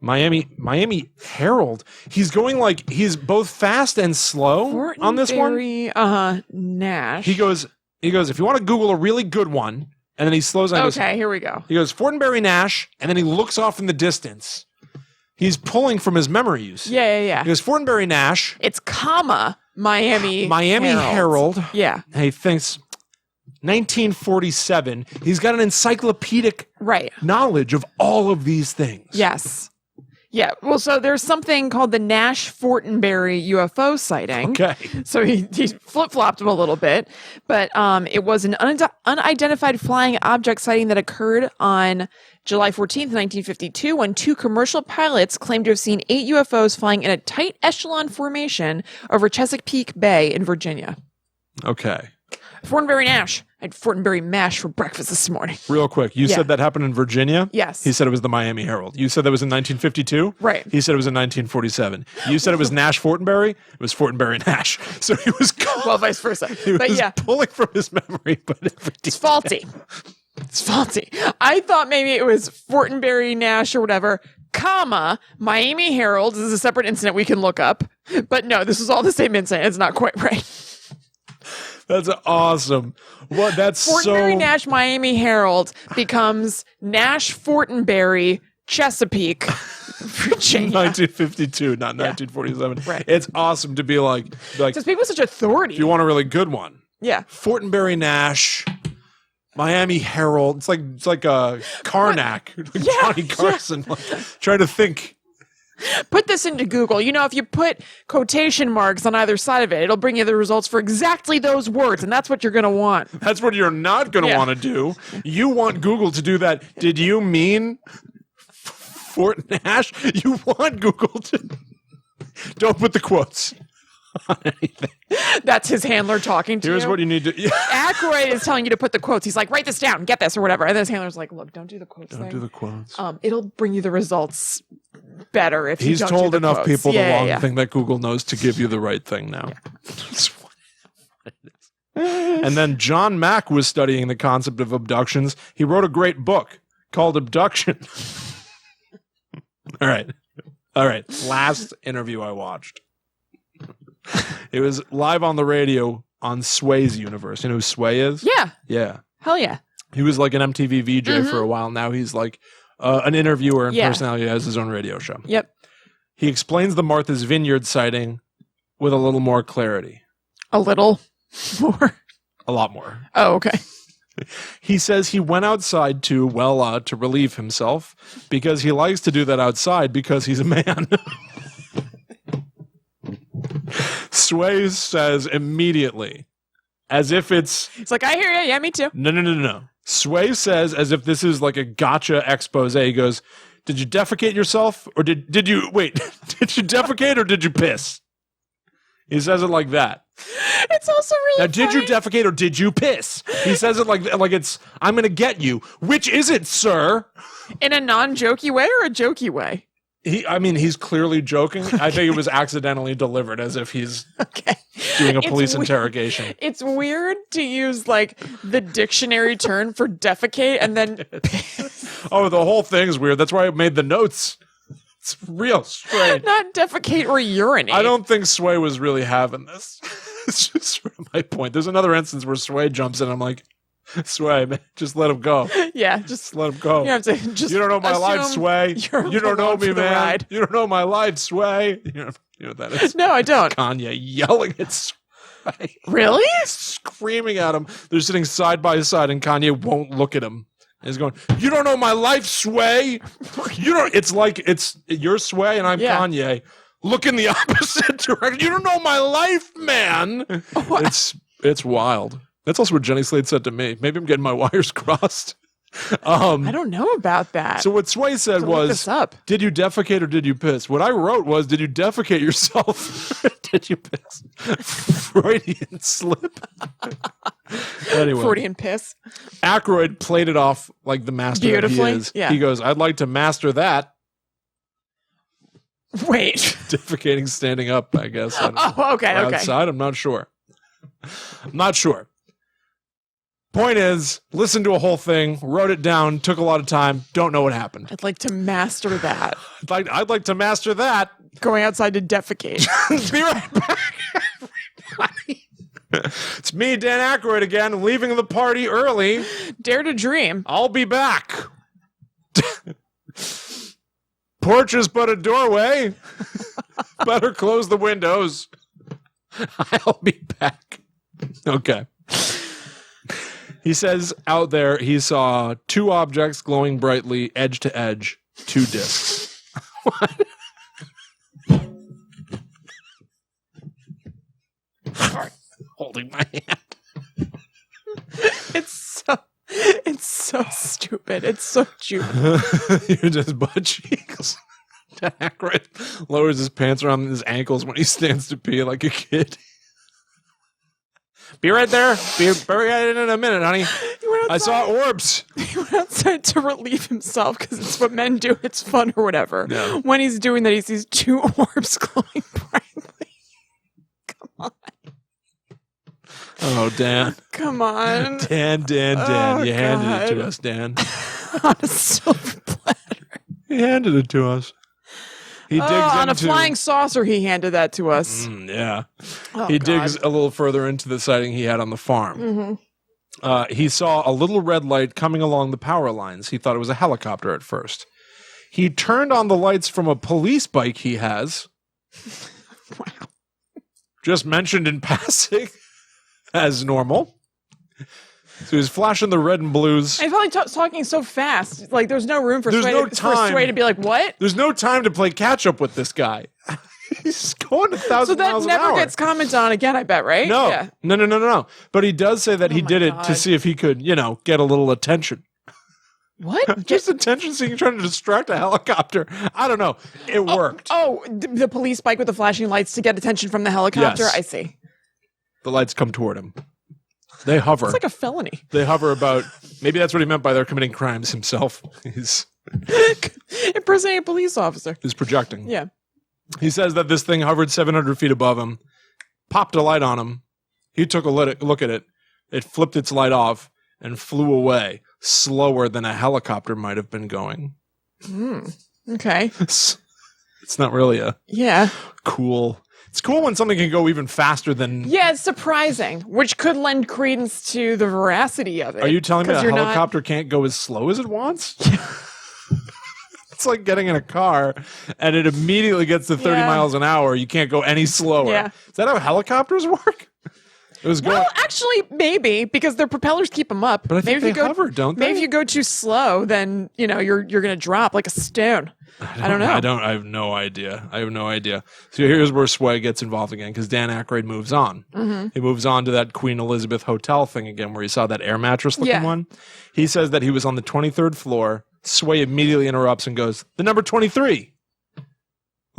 Miami Herald. He's going like he's both fast and slow on this one. Fortenberry, Nash. He goes. If you want to Google a really good one, and then he slows down. Okay, here we go. He goes Fortenberry Nash, and then he looks off in the distance. He's pulling from his memory use. Yeah. He goes Fortenberry Nash. It's Miami Herald. Yeah. And he thinks 1947. He's got an encyclopedic Right. knowledge of all of these things. Yes. Yeah. Well, so there's something called the Nash Fortenberry UFO sighting. Okay. So he flip-flopped him a little bit, but it was an unidentified flying object sighting that occurred on July 14th, 1952, when 2 commercial pilots claimed to have seen 8 UFOs flying in a tight echelon formation over Chesapeake Bay in Virginia. Okay. Fortenberry Nash. I had Fortenberry mash for breakfast this morning. Real quick. You said that happened in Virginia? Yes. He said it was the Miami Herald. You said that was in 1952? Right. He said it was in 1947. You said it was Nash Fortenberry? It was Fortenberry Nash. So he was Well, vice versa. he But was yeah, pulling from his memory, but it's faulty. It's faulty. I thought maybe it was Fortenberry Nash or whatever, Miami Herald. This is a separate incident we can look up. But no, this is all the same incident. It's not quite right. That's awesome. What? That's Fortenberry so Nash Miami Herald becomes Nash Fortenberry Chesapeake, Virginia. 1952, not 1947. Right. It's awesome to be like Just people with such authority. if you want a really good one, Yeah. Fortenberry Nash, Miami Herald. It's like a Karnak, like Yeah, Johnny Carson. Like, trying to think. Put this into Google. If you put quotation marks on either side of it, it'll bring you the results for exactly those words, and that's what you're going to want. That's what you're not going to Yeah. want to do. You want Google to do that. Did you mean Fort Nash? You want Google to don't put the quotes on anything. That's his handler talking to Here's you. what you need to. Yeah. Aykroyd is telling you to put the quotes. He's like, write this down, get this, or whatever. And then his handler's like, look, don't do the quotes Don't thing. do the quotes. It'll bring you the results better if you He's don't told do the enough quotes. people Yeah, the wrong yeah. thing that Google knows to give you the right thing now. And then John Mack was studying the concept of abductions. He wrote a great book called Abduction. All right. Last interview I watched. It was live on the radio on Sway's universe. You know who Sway is? Yeah. Yeah. Hell yeah. He was like an MTV VJ for a while. Now he's like an interviewer and Yeah. personality. He has his own radio show. Yep. He explains the Martha's Vineyard sighting with a little more clarity. A little more. A lot more. Oh, okay. He says he went outside to relieve himself because he likes to do that outside because he's a man. Sway says immediately, as if it's... It's like, I hear you. Yeah, me too. No. Sway says, as if this is like a gotcha expose, he goes, did you defecate yourself? Or did you... Wait, did you defecate or did you piss? He says it like that. It's also really Now, did you funny. defecate or did you piss? He says it like it's, I'm going to get you. Which is it, sir? In a non-jokey way or a jokey way? He's clearly joking. I think it was accidentally delivered as if he's Okay. doing a police interrogation. It's weird to use like the dictionary term for defecate and then Oh, the whole thing's weird. That's why I made the notes. It's real strange. not defecate or urinate. I don't think Sway was really having this. It's just sort of my point. There's another instance where Sway jumps in. I'm like, Sway, man, just let him go. Yeah, just Let him go. you have to just. You don't know my life, assume Sway. you're You don't know along me, for the man. ride. You don't know my life, Sway. You know what that is? No, I don't. Kanye yelling at Sway. Really? Screaming at him. They're sitting side by side, and Kanye won't look at him. And he's going, "You don't know my life, Sway. You don't." It's like you're Sway, and I'm Kanye. Look in the opposite direction. You don't know my life, man. It's wild. That's also what Jenny Slate said to me. Maybe I'm getting my wires crossed. I don't know about that. So what Sway said look was, this up. did you defecate or did you piss? What I wrote was, did you defecate yourself? Did you piss? Freudian slip. Anyway. Freudian piss. Aykroyd played it off like the master that he is. Yeah. He goes, I'd like to master that. Wait. Defecating standing up, I guess. Oh, okay, Or okay. outside, I'm not sure. Point is, listened to a whole thing, wrote it down, took a lot of time, don't know what happened. I'd like to master that. I'd like to master that. Going outside to defecate. Be right back, everybody. It's me, Dan Aykroyd again, leaving the party early. Dare to dream. I'll be back. Porch is but a doorway. Better close the windows. I'll be back. Okay. He says out there he saw two objects glowing brightly, edge to edge, two discs. What? Holding my hand. It's so stupid. It's so cute. You're just butt cheeks. Dan Aykroyd lowers his pants around his ankles when he stands to pee like a kid. Be right there. Be right in a minute, honey. I saw orbs. He went outside to relieve himself because it's what men do. It's fun or whatever. Yeah. When he's doing that, he sees two orbs glowing brightly. Come on. Oh, Dan. Come on. Dan. Oh, You handed it God. to us, Dan. On a silver platter. He handed it to us. He digs on into a flying saucer, he handed that to us. Yeah. Oh, He God. digs a little further into the sighting he had on the farm. Mm-hmm. He saw a little red light coming along the power lines. He thought it was a helicopter at first. He turned on the lights from a police bike he has. Wow. Just mentioned in passing as normal. So he was flashing the red and blues. I felt like talking so fast. Like, there's no room for There's Sway, no for time. Sway to be like, what? There's no time to play catch up with this guy. He's going 1,000 So that miles an never hour. gets commented on again, I bet, right? No, Yeah. no. But he does say that he my did it to God. see if he could, get a little attention. What? Just attention seeking, trying to distract a helicopter. I don't know. It worked. Oh, the police bike with the flashing lights to get attention from the helicopter? Yes. I see. The lights come toward him. They hover. It's like a felony. They hover about. Maybe that's what he meant by they're committing crimes himself. He's Impersonating a police officer. projecting. Yeah. He says that this thing hovered 700 feet above him, popped a light on him. He took a look at it. It flipped its light off and flew away, slower than a helicopter might have been going. Okay. It's not really a Yeah. cool. It's cool when something can go even faster than. Yeah, it's surprising, which could lend credence to the veracity of it. Are you telling me a 'Cause you're not- helicopter can't go as slow as it wants? It's like getting in a car and it immediately gets to 30 Yeah. miles an hour. You can't go any slower. Yeah. Is that how helicopters work? It was going. Well, actually, maybe because their propellers keep them up. But I think maybe if they you go, hover, don't Maybe they? if you go too slow, then you're going to drop like a stone. I don't know. I have no idea. So here's where Sway gets involved again because Dan Aykroyd moves on. Mm-hmm. He moves on to that Queen Elizabeth Hotel thing again where he saw that air mattress looking Yeah. one. He says that he was on the 23rd floor. Sway immediately interrupts and goes, the number 23.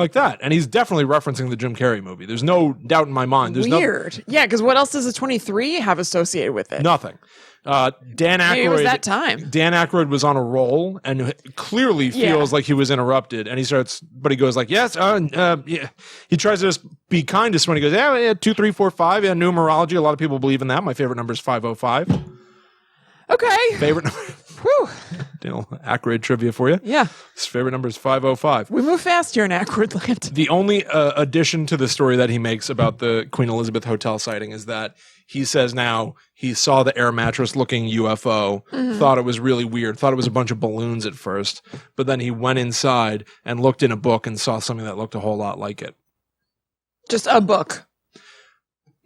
Like that. And he's definitely referencing the Jim Carrey movie. There's no doubt in my mind. There's Weird. Yeah, because what else does a 23 have associated with it? nothing. Dan Aykroyd. Maybe it was that time. Dan Aykroyd was on a roll and clearly feels like he was interrupted. And he goes like, yes, yeah. He tries to just be kind to someone. He goes, yeah, 2, 3, 4, 5. Yeah, numerology. A lot of people believe in that. My favorite number is 505. Okay. Favorite number. Whew. Daniel Aykroyd trivia for you. Yeah. His favorite number is 505. We move fast here in Aykroyd land. The only addition to the story that he makes about the Queen Elizabeth Hotel sighting is that he says now he saw the air mattress looking UFO, thought it was really weird, thought it was a bunch of balloons at first, but then he went inside and looked in a book and saw something that looked a whole lot like it. Just a book.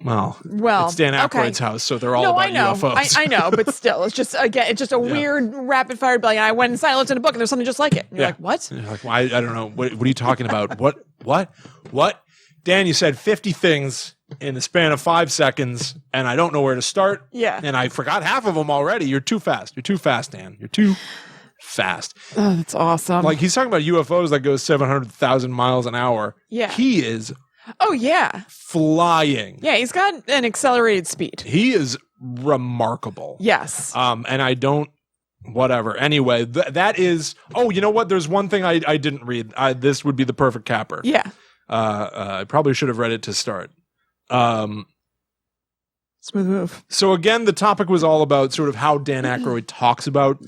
Well, it's Dan Aykroyd's house, so they're all about UFOs. I know, but still, it's just a weird rapid fire rebellion. I went inside, I looked in a book, and there's something just like it. And you're like, what? And you're like, well, I don't know. What are you talking about? What? Dan, you said 50 things in the span of 5 seconds, and I don't know where to start. Yeah. And I forgot half of them already. You're too fast. You're too fast, Dan. You're too fast. Oh, that's awesome. Like, he's talking about UFOs that go 700,000 miles an hour. Yeah. He is Oh, yeah. flying. Yeah, he's got an accelerated speed. He is remarkable. Yes. And I don't, whatever. Anyway, that is, oh, you know what? There's one thing I didn't read. This would be the perfect capper. Yeah. I probably should have read it to start. Smooth move. So again, the topic was all about sort of how Dan Aykroyd talks about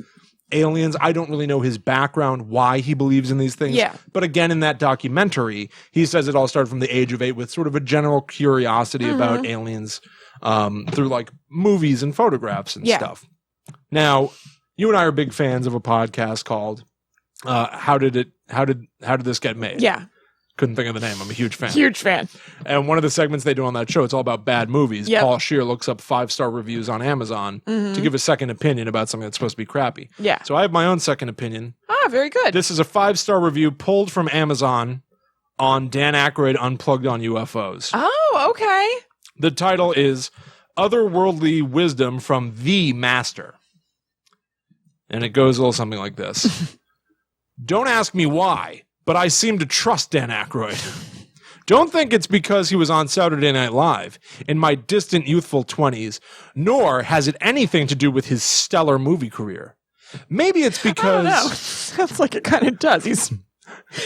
aliens. I don't really know his background, why he believes in these things. Yeah. But again, in that documentary, he says it all started from the age of 8 with sort of a general curiosity about aliens through like movies and photographs and stuff. Now, you and I are big fans of a podcast called How Did This Get Made? Yeah. Couldn't think of the name. I'm a huge fan. Huge fan. And one of the segments they do on that show, it's all about bad movies. Yep. Paul Scheer looks up 5-star reviews on Amazon to give a second opinion about something that's supposed to be crappy. Yeah. So I have my own second opinion. Ah, very good. This is a 5-star review pulled from Amazon on Dan Aykroyd Unplugged on UFOs. Oh, okay. The title is Otherworldly Wisdom from the Master. And it goes a little something like this. Don't ask me why, but I seem to trust Dan Aykroyd. Don't think it's because he was on Saturday Night Live in my distant youthful 20s, nor has it anything to do with his stellar movie career. Maybe it's because... I don't know. Sounds like it kind of does. He's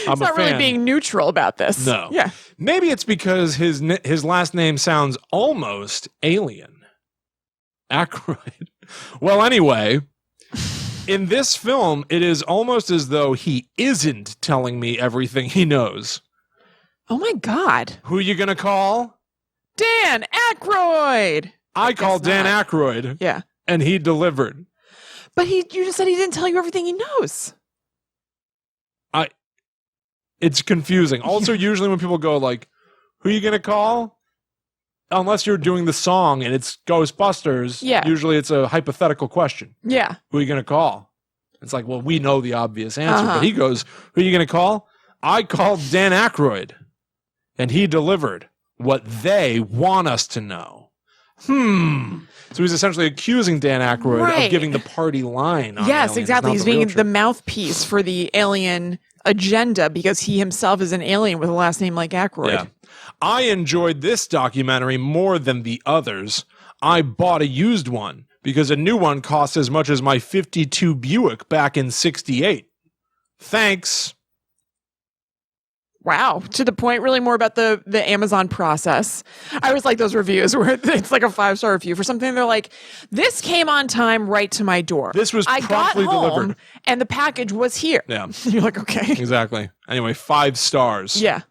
not really being neutral about this. No. Yeah. Maybe it's because his last name sounds almost alien. Aykroyd. Well, anyway... In this film, it is almost as though he isn't telling me everything he knows. Oh my God. Who you gonna call? Dan Aykroyd. I called Dan Aykroyd. Yeah. And he delivered. But you just said he didn't tell you everything he knows. It's confusing. Also, usually when people go like, who you gonna call? Unless you're doing the song and it's Ghostbusters, usually it's a hypothetical question. Yeah. Who are you going to call? It's like, well, we know the obvious answer. But he goes, who are you going to call? I called Dan Aykroyd. And he delivered what they want us to know. So he's essentially accusing Dan Aykroyd of giving the party line on Yes, aliens, exactly. He's being the mouthpiece for the alien agenda because he himself is an alien with a last name like Aykroyd. Yeah. I enjoyed this documentary more than the others. I bought a used one because a new one costs as much as my 52 Buick back in '68. Thanks. Wow. To the point, really more about the Amazon process. I always like those reviews where it's like a 5-star review for something. They're like, this came on time right to my door. This was promptly delivered. And the package was here. Yeah. You're like, okay. Exactly. Anyway, 5 stars. Yeah.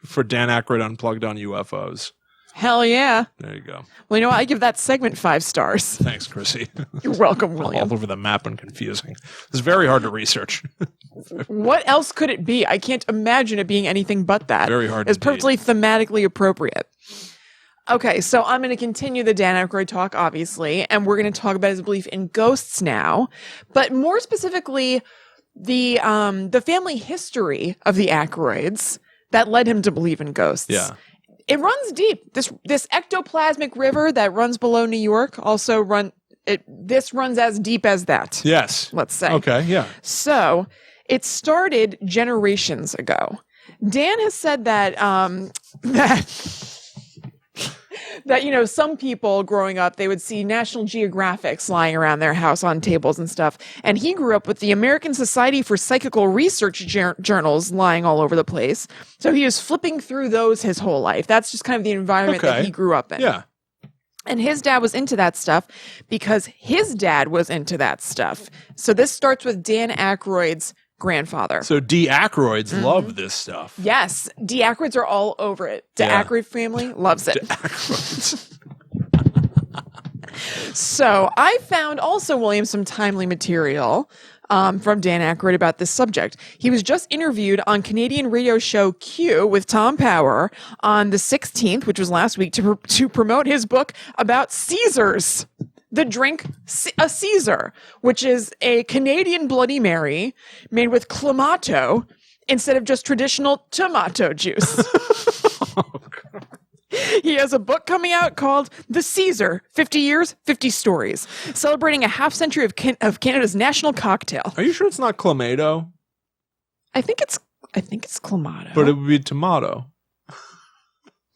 For Dan Aykroyd Unplugged on UFOs. Hell yeah. There you go. Well, you know what? I give that segment 5 stars. Thanks, Chrissy. You're welcome, William. All over the map and confusing. It's very hard to research. What else could it be? I can't imagine it being anything but that. Very hard. It's perfectly thematically appropriate. Okay, so I'm going to continue the Dan Aykroyd talk, obviously, and we're going to talk about his belief in ghosts now, but more specifically, the family history of the Aykroyds that led him to believe in ghosts. Yeah. It runs deep. This ectoplasmic river that runs below New York this runs as deep as that. Yes. Let's say. Okay, yeah. So, it started generations ago. Dan has said that that some people growing up, they would see National Geographics lying around their house on tables and stuff, and he grew up with the American Society for Psychical Research journals lying all over the place. So he was flipping through those his whole life. That's just kind of the environment that he grew up in. Yeah. And his dad was into that stuff because his dad was into that stuff. So this starts with Dan Aykroyd's grandfather. So D. Aykroyds love this stuff. Yes. D. Aykroyds are all over it. The Aykroyd family loves it. So I found also, William, some timely material from Dan Aykroyd about this subject. He was just interviewed on Canadian radio show Q with Tom Power on the 16th, which was last week, to promote his book about Caesars. The drink, a Caesar, which is a Canadian Bloody Mary made with Clamato instead of just traditional tomato juice. He has a book coming out called The Caesar, 50 Years, 50 Stories, celebrating a half century of Canada's national cocktail. Are you sure it's not Clamato? I think it's Clamato. But it would be tomato.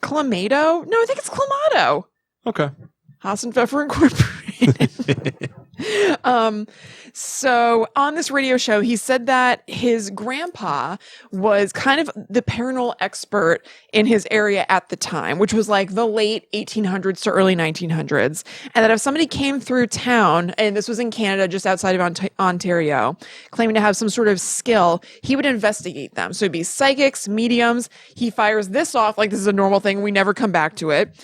Clamato? No, I think it's Clamato. Okay. Haas and Pfeffer Incorporated. So on this radio show, he said that his grandpa was kind of the paranormal expert in his area at the time, which was like the late 1800s to early 1900s. And that if somebody came through town, and this was in Canada, just outside of Ontario, claiming to have some sort of skill, he would investigate them. So it'd be psychics, mediums. He fires this off like this is a normal thing. We never come back to it.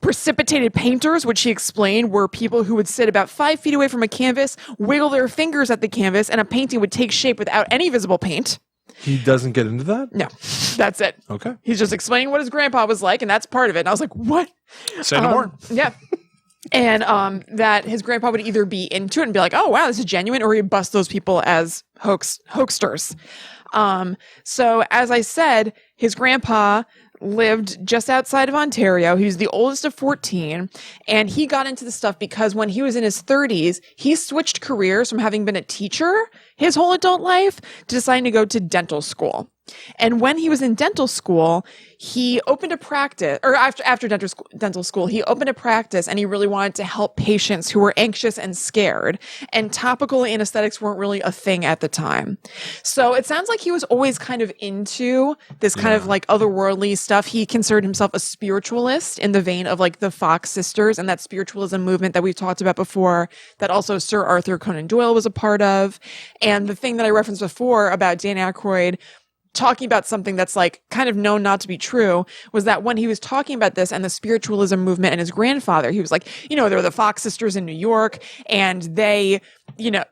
Precipitated painters, which he explained were people who would sit about 5 feet away from a canvas, wiggle their fingers at the canvas, and a painting would take shape without any visible paint. He doesn't get into that? No, that's it. Okay. He's just explaining what his grandpa was like, and that's part of it. And I was like, what? Say no more. Yeah. And that his grandpa would either be into it and be like, oh, wow, this is genuine, or he'd bust those people as hoaxsters. So as I said, his grandpa lived just outside of Ontario. He was the oldest of 14, and he got into the stuff because when he was in his 30s, he switched careers from having been a teacher his whole adult life to deciding to go to dental school. And when he was in dental school, he opened a practice, or after dental school, he opened a practice, and he really wanted to help patients who were anxious and scared. And topical anesthetics weren't really a thing at the time. So it sounds like he was always kind of into this kind of like otherworldly stuff. He considered himself a spiritualist in the vein of like the Fox sisters and that spiritualism movement that we've talked about before, that also Sir Arthur Conan Doyle was a part of. And the thing that I referenced before about Dan Aykroyd talking about something that's like kind of known not to be true was that when he was talking about this and the spiritualism movement and his grandfather, he was like, there were the Fox sisters in New York, and they,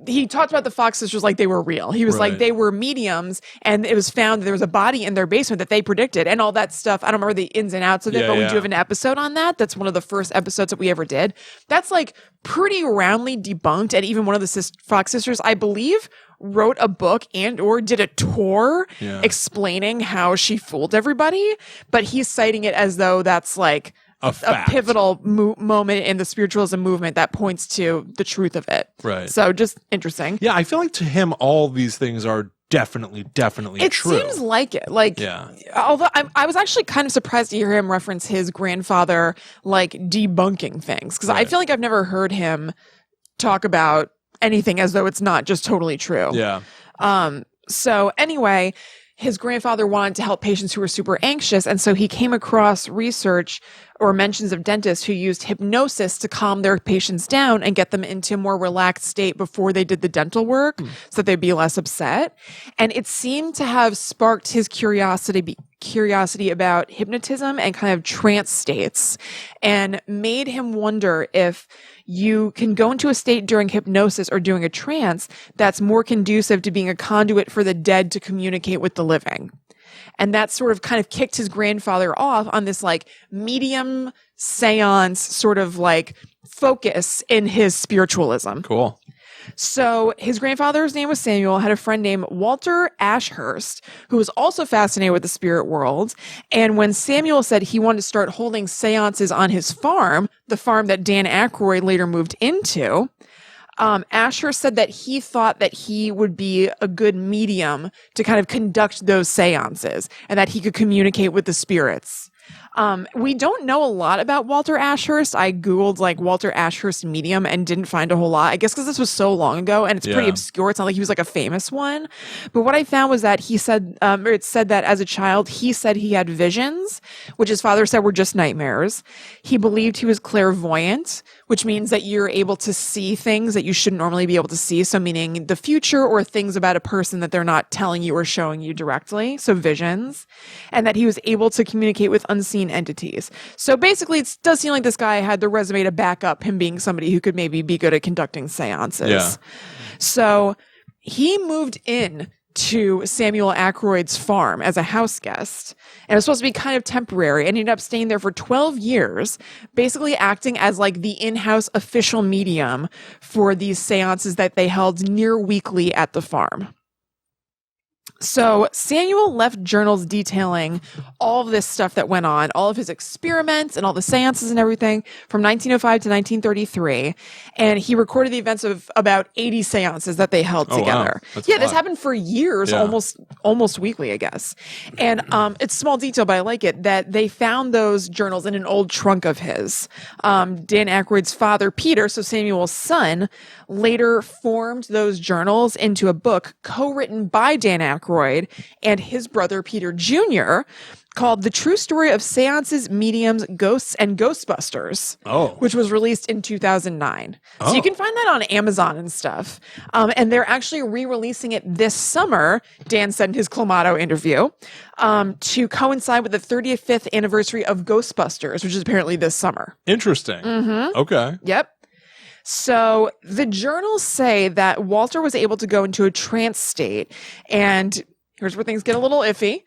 he talked about the Fox sisters like they were real. He was like, they were mediums, and it was found that there was a body in their basement that they predicted and all that stuff. I don't remember the ins and outs of it, but we do have an episode on that. That's one of the first episodes that we ever did. That's like pretty roundly debunked. And even one of the Fox sisters, I believe, wrote a book and or did a tour explaining how she fooled everybody, but he's citing it as though that's like a pivotal moment in the spiritualism movement that points to the truth of it. Right. So just interesting. Yeah, I feel like to him, all these things are definitely true. It seems like it. Like, although I was actually kind of surprised to hear him reference his grandfather, like debunking things. Because I feel like I've never heard him talk about anything as though it's not just totally true. Yeah. So anyway, his grandfather wanted to help patients who were super anxious. And so he came across research or mentions of dentists who used hypnosis to calm their patients down and get them into a more relaxed state before they did the dental work so that they'd be less upset. And it seemed to have sparked his curiosity about hypnotism and kind of trance states, and made him wonder if you can go into a state during hypnosis or doing a trance that's more conducive to being a conduit for the dead to communicate with the living. And that sort of kind of kicked his grandfather off on this like medium seance sort of like focus in his spiritualism. Cool. So his grandfather's name was Samuel, had a friend named Walter Ashurst, who was also fascinated with the spirit world. And when Samuel said he wanted to start holding seances on his farm, the farm that Dan Aykroyd later moved into, Asher said that he thought that he would be a good medium to kind of conduct those seances and that he could communicate with the spirits. We don't know a lot about Walter Ashurst. I Googled like Walter Ashurst medium and didn't find a whole lot. I guess because this was so long ago and it's pretty obscure. It's not like he was like a famous one. But what I found was that he said, or it said that as a child, he said he had visions, which his father said were just nightmares. He believed he was clairvoyant, which means that you're able to see things that you shouldn't normally be able to see. So meaning the future or things about a person that they're not telling you or showing you directly. So visions. And that he was able to communicate with unseen entities. So basically it does seem like this guy had the resume to back up him being somebody who could maybe be good at conducting seances. Yeah. So he moved in to Samuel Aykroyd's farm as a house guest. And it was supposed to be kind of temporary and he ended up staying there for 12 years, basically acting as like the in-house official medium for these seances that they held near weekly at the farm. So Samuel left journals detailing all of this stuff that went on, all of his experiments and all the seances and everything from 1905 to 1933. And he recorded the events of about 80 seances that they held together. Wow. That's Yeah, this happened for years, Yeah. almost weekly, I guess. And it's small detail, but I like it, that they found those journals in an old trunk of his. Dan Aykroyd's father, Peter, so Samuel's son, later formed those journals into a book co-written by Dan Aykroyd and his brother Peter Jr. called The True Story of Seances, Mediums, Ghosts, and Ghostbusters, which was released in 2009. So you can find that on Amazon and stuff. And they're actually re-releasing it this summer, Dan said in his Clamato interview, to coincide with the 35th anniversary of Ghostbusters, which is apparently this summer. Interesting. Okay. Yep. So the journals say that Walter was able to go into a trance state, and here's where things get a little iffy.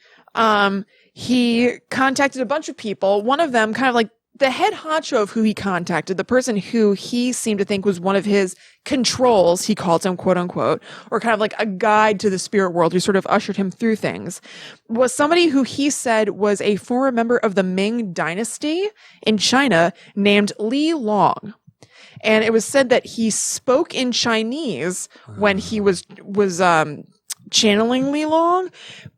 He contacted a bunch of people. One of them, kind of like the head honcho of who he contacted, the person who he seemed to think was one of his controls, he called him, quote unquote, or kind of like a guide to the spirit world who sort of ushered him through things, was somebody who he said was a former member of the Ming Dynasty in China named Li Long. And it was said that he spoke in Chinese when he was channeling Li Long,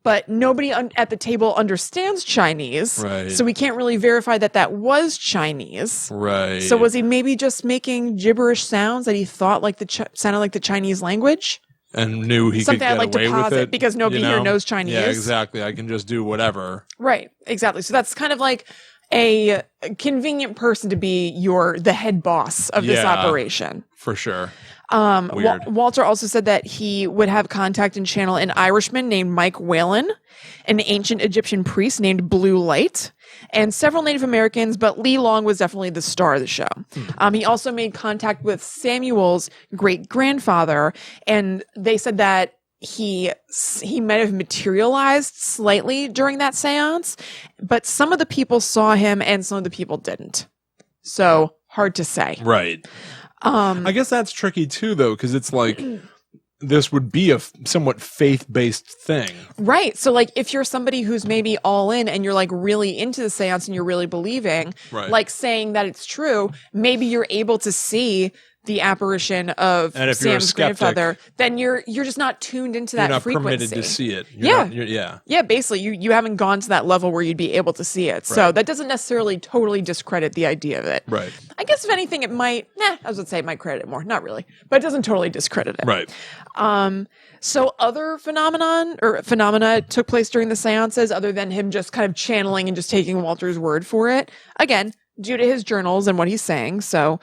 but nobody at the table understands Chinese. Right. So we can't really verify that that was Chinese. Right. So was he maybe just making gibberish sounds that he thought like sounded like the Chinese language? And knew he Something could get I'd like away to with posit it because nobody here knows Chinese. Yeah, exactly. I can just do whatever. Right. Exactly. So that's kind of like a convenient person to be the head boss of this operation. For sure. Weird. Walter also said that he would have contact and channel an Irishman named Mike Whalen, an ancient Egyptian priest named Blue Light, and several Native Americans, but Li Long was definitely the star of the show. He also made contact with Samuel's great-grandfather, and they said that he might have materialized slightly during that seance, but some of the people saw him and some of the people didn't. So hard to say. Right. I guess that's tricky too, though, because it's like this would be a somewhat faith-based thing. Right. So like if you're somebody who's maybe all in and you're like really into the seance and you're really believing, like saying that it's true, maybe you're able to see the apparition of Sam's grandfather, then you're just not tuned into that frequency. You're not permitted to see it. Yeah, basically, you haven't gone to that level where you'd be able to see it. Right. So that doesn't necessarily totally discredit the idea of it. Right. I guess if anything, it might, I was going to say it might credit it more. Not really. But it doesn't totally discredit it. Right. So other phenomena took place during the seances other than him just kind of channeling and just taking Walter's word for it. Again, due to his journals and what he's saying. So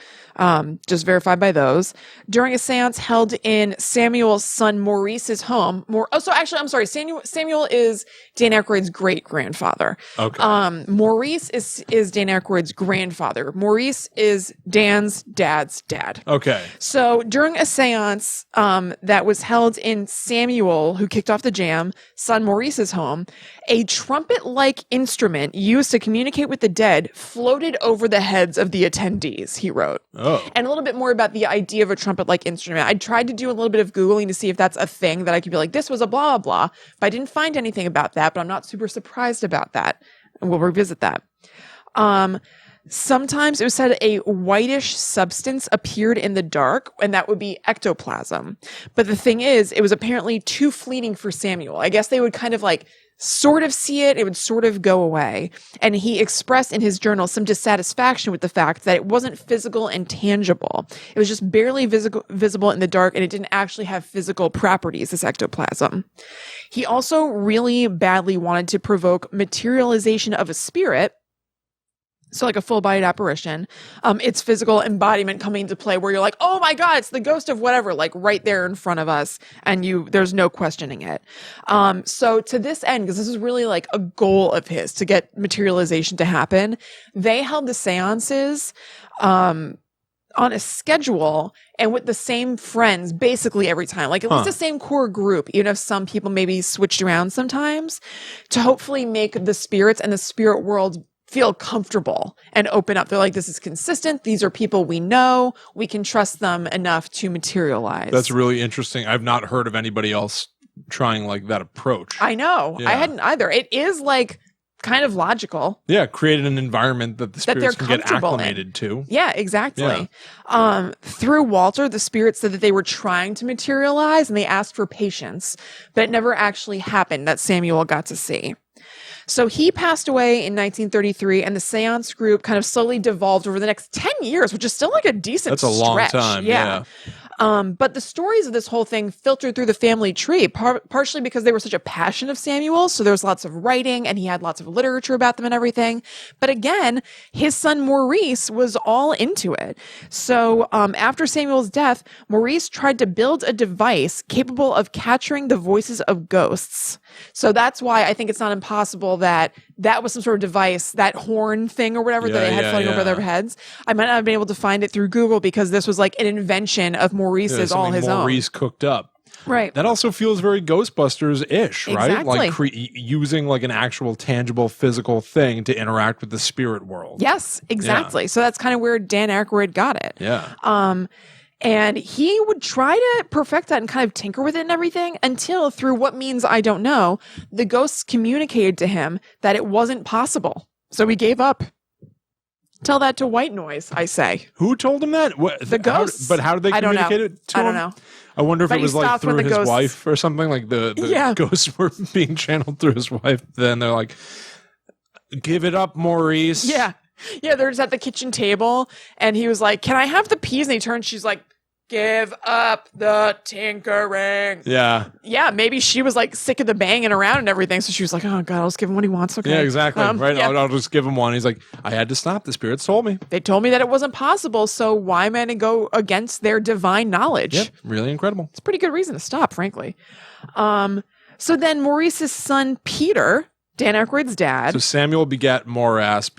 just verified by those. During a seance held in Samuel's son Maurice's home. Samuel is Dan Aykroyd's great-grandfather. Okay. Maurice is Dan Aykroyd's grandfather. Maurice is Dan's dad's dad. Okay. So during a seance that was held in Samuel, who kicked off the jam, son Maurice's home, a trumpet-like instrument used to communicate with the dead floated over the heads of the attendees, he wrote. Oh. And a little bit more about the idea of a trumpet-like instrument. I tried to do a little bit of Googling to see if that's a thing that I could be like, this was a blah, blah, blah. But I didn't find anything about that, but I'm not super surprised about that. And we'll revisit that. Sometimes it was said a whitish substance appeared in the dark, and that would be ectoplasm. But the thing is, it was apparently too fleeting for Samuel. I guess they would kind of like sort of see it, it would sort of go away. And he expressed in his journal some dissatisfaction with the fact that it wasn't physical and tangible. It was just barely visible in the dark, and it didn't actually have physical properties, this ectoplasm. He also really badly wanted to provoke materialization of a spirit, so like a full-bodied apparition, its physical embodiment coming into play where you're like, oh my God, it's the ghost of whatever, like right there in front of us, and there's no questioning it. So to this end, because this is really like a goal of his, to get materialization to happen, they held the seances on a schedule and with the same friends basically every time, like at least the same core group, even if some people maybe switched around sometimes, to hopefully make the spirits and the spirit world feel comfortable and open up. They're like, this is consistent. These are people we know. We can trust them enough to materialize. That's really interesting. I've not heard of anybody else trying like that approach. I know. Yeah. I hadn't either. It is like kind of logical. Yeah, created an environment that the spirits can get acclimated to. Yeah, exactly. Yeah. Through Walter, the spirits said that they were trying to materialize and they asked for patience, but it never actually happened that Samuel got to see. So he passed away in 1933, and the seance group kind of slowly devolved over the next 10 years, which is still like a decent stretch. That's a long time, yeah. But the stories of this whole thing filtered through the family tree, partially because they were such a passion of Samuel's. So there was lots of writing and he had lots of literature about them and everything. But again, his son Maurice was all into it. So after Samuel's death, Maurice tried to build a device capable of capturing the voices of ghosts. So that's why I think it's not impossible that was some sort of device, that horn thing or whatever that they had floating over their heads. I might not have been able to find it through Google because this was like an invention of Maurice's, all his own. Maurice cooked up. Right. That also feels very Ghostbusters-ish, right? Exactly. Like using like an actual tangible physical thing to interact with the spirit world. Yes, exactly. Yeah. So that's kind of where Dan Aykroyd got it. Yeah. And he would try to perfect that and kind of tinker with it and everything until, through what means I don't know, the ghosts communicated to him that it wasn't possible. So he gave up. Tell that to White Noise, I say. Who told him that? The ghosts. But how did they communicate it to him? I don't know. I wonder if it was like through his wife or something, like the ghosts were being channeled through his wife. Then they're like, give it up, Maurice. Yeah. Yeah, they're just at the kitchen table, and he was like, can I have the peas? And he turns, she's like, give up the tinkering. Yeah. Yeah, maybe she was like sick of the banging around and everything, so she was like, oh God, I'll just give him what he wants, okay? Yeah, exactly, right? Yeah. I'll just give him one. He's like, I had to stop. The spirits told me. They told me that it wasn't possible, so why am I going to go against their divine knowledge? Yep, really incredible. It's a pretty good reason to stop, frankly. So then Maurice's son, Peter, Dan Aykroyd's dad. So Samuel begat Morass,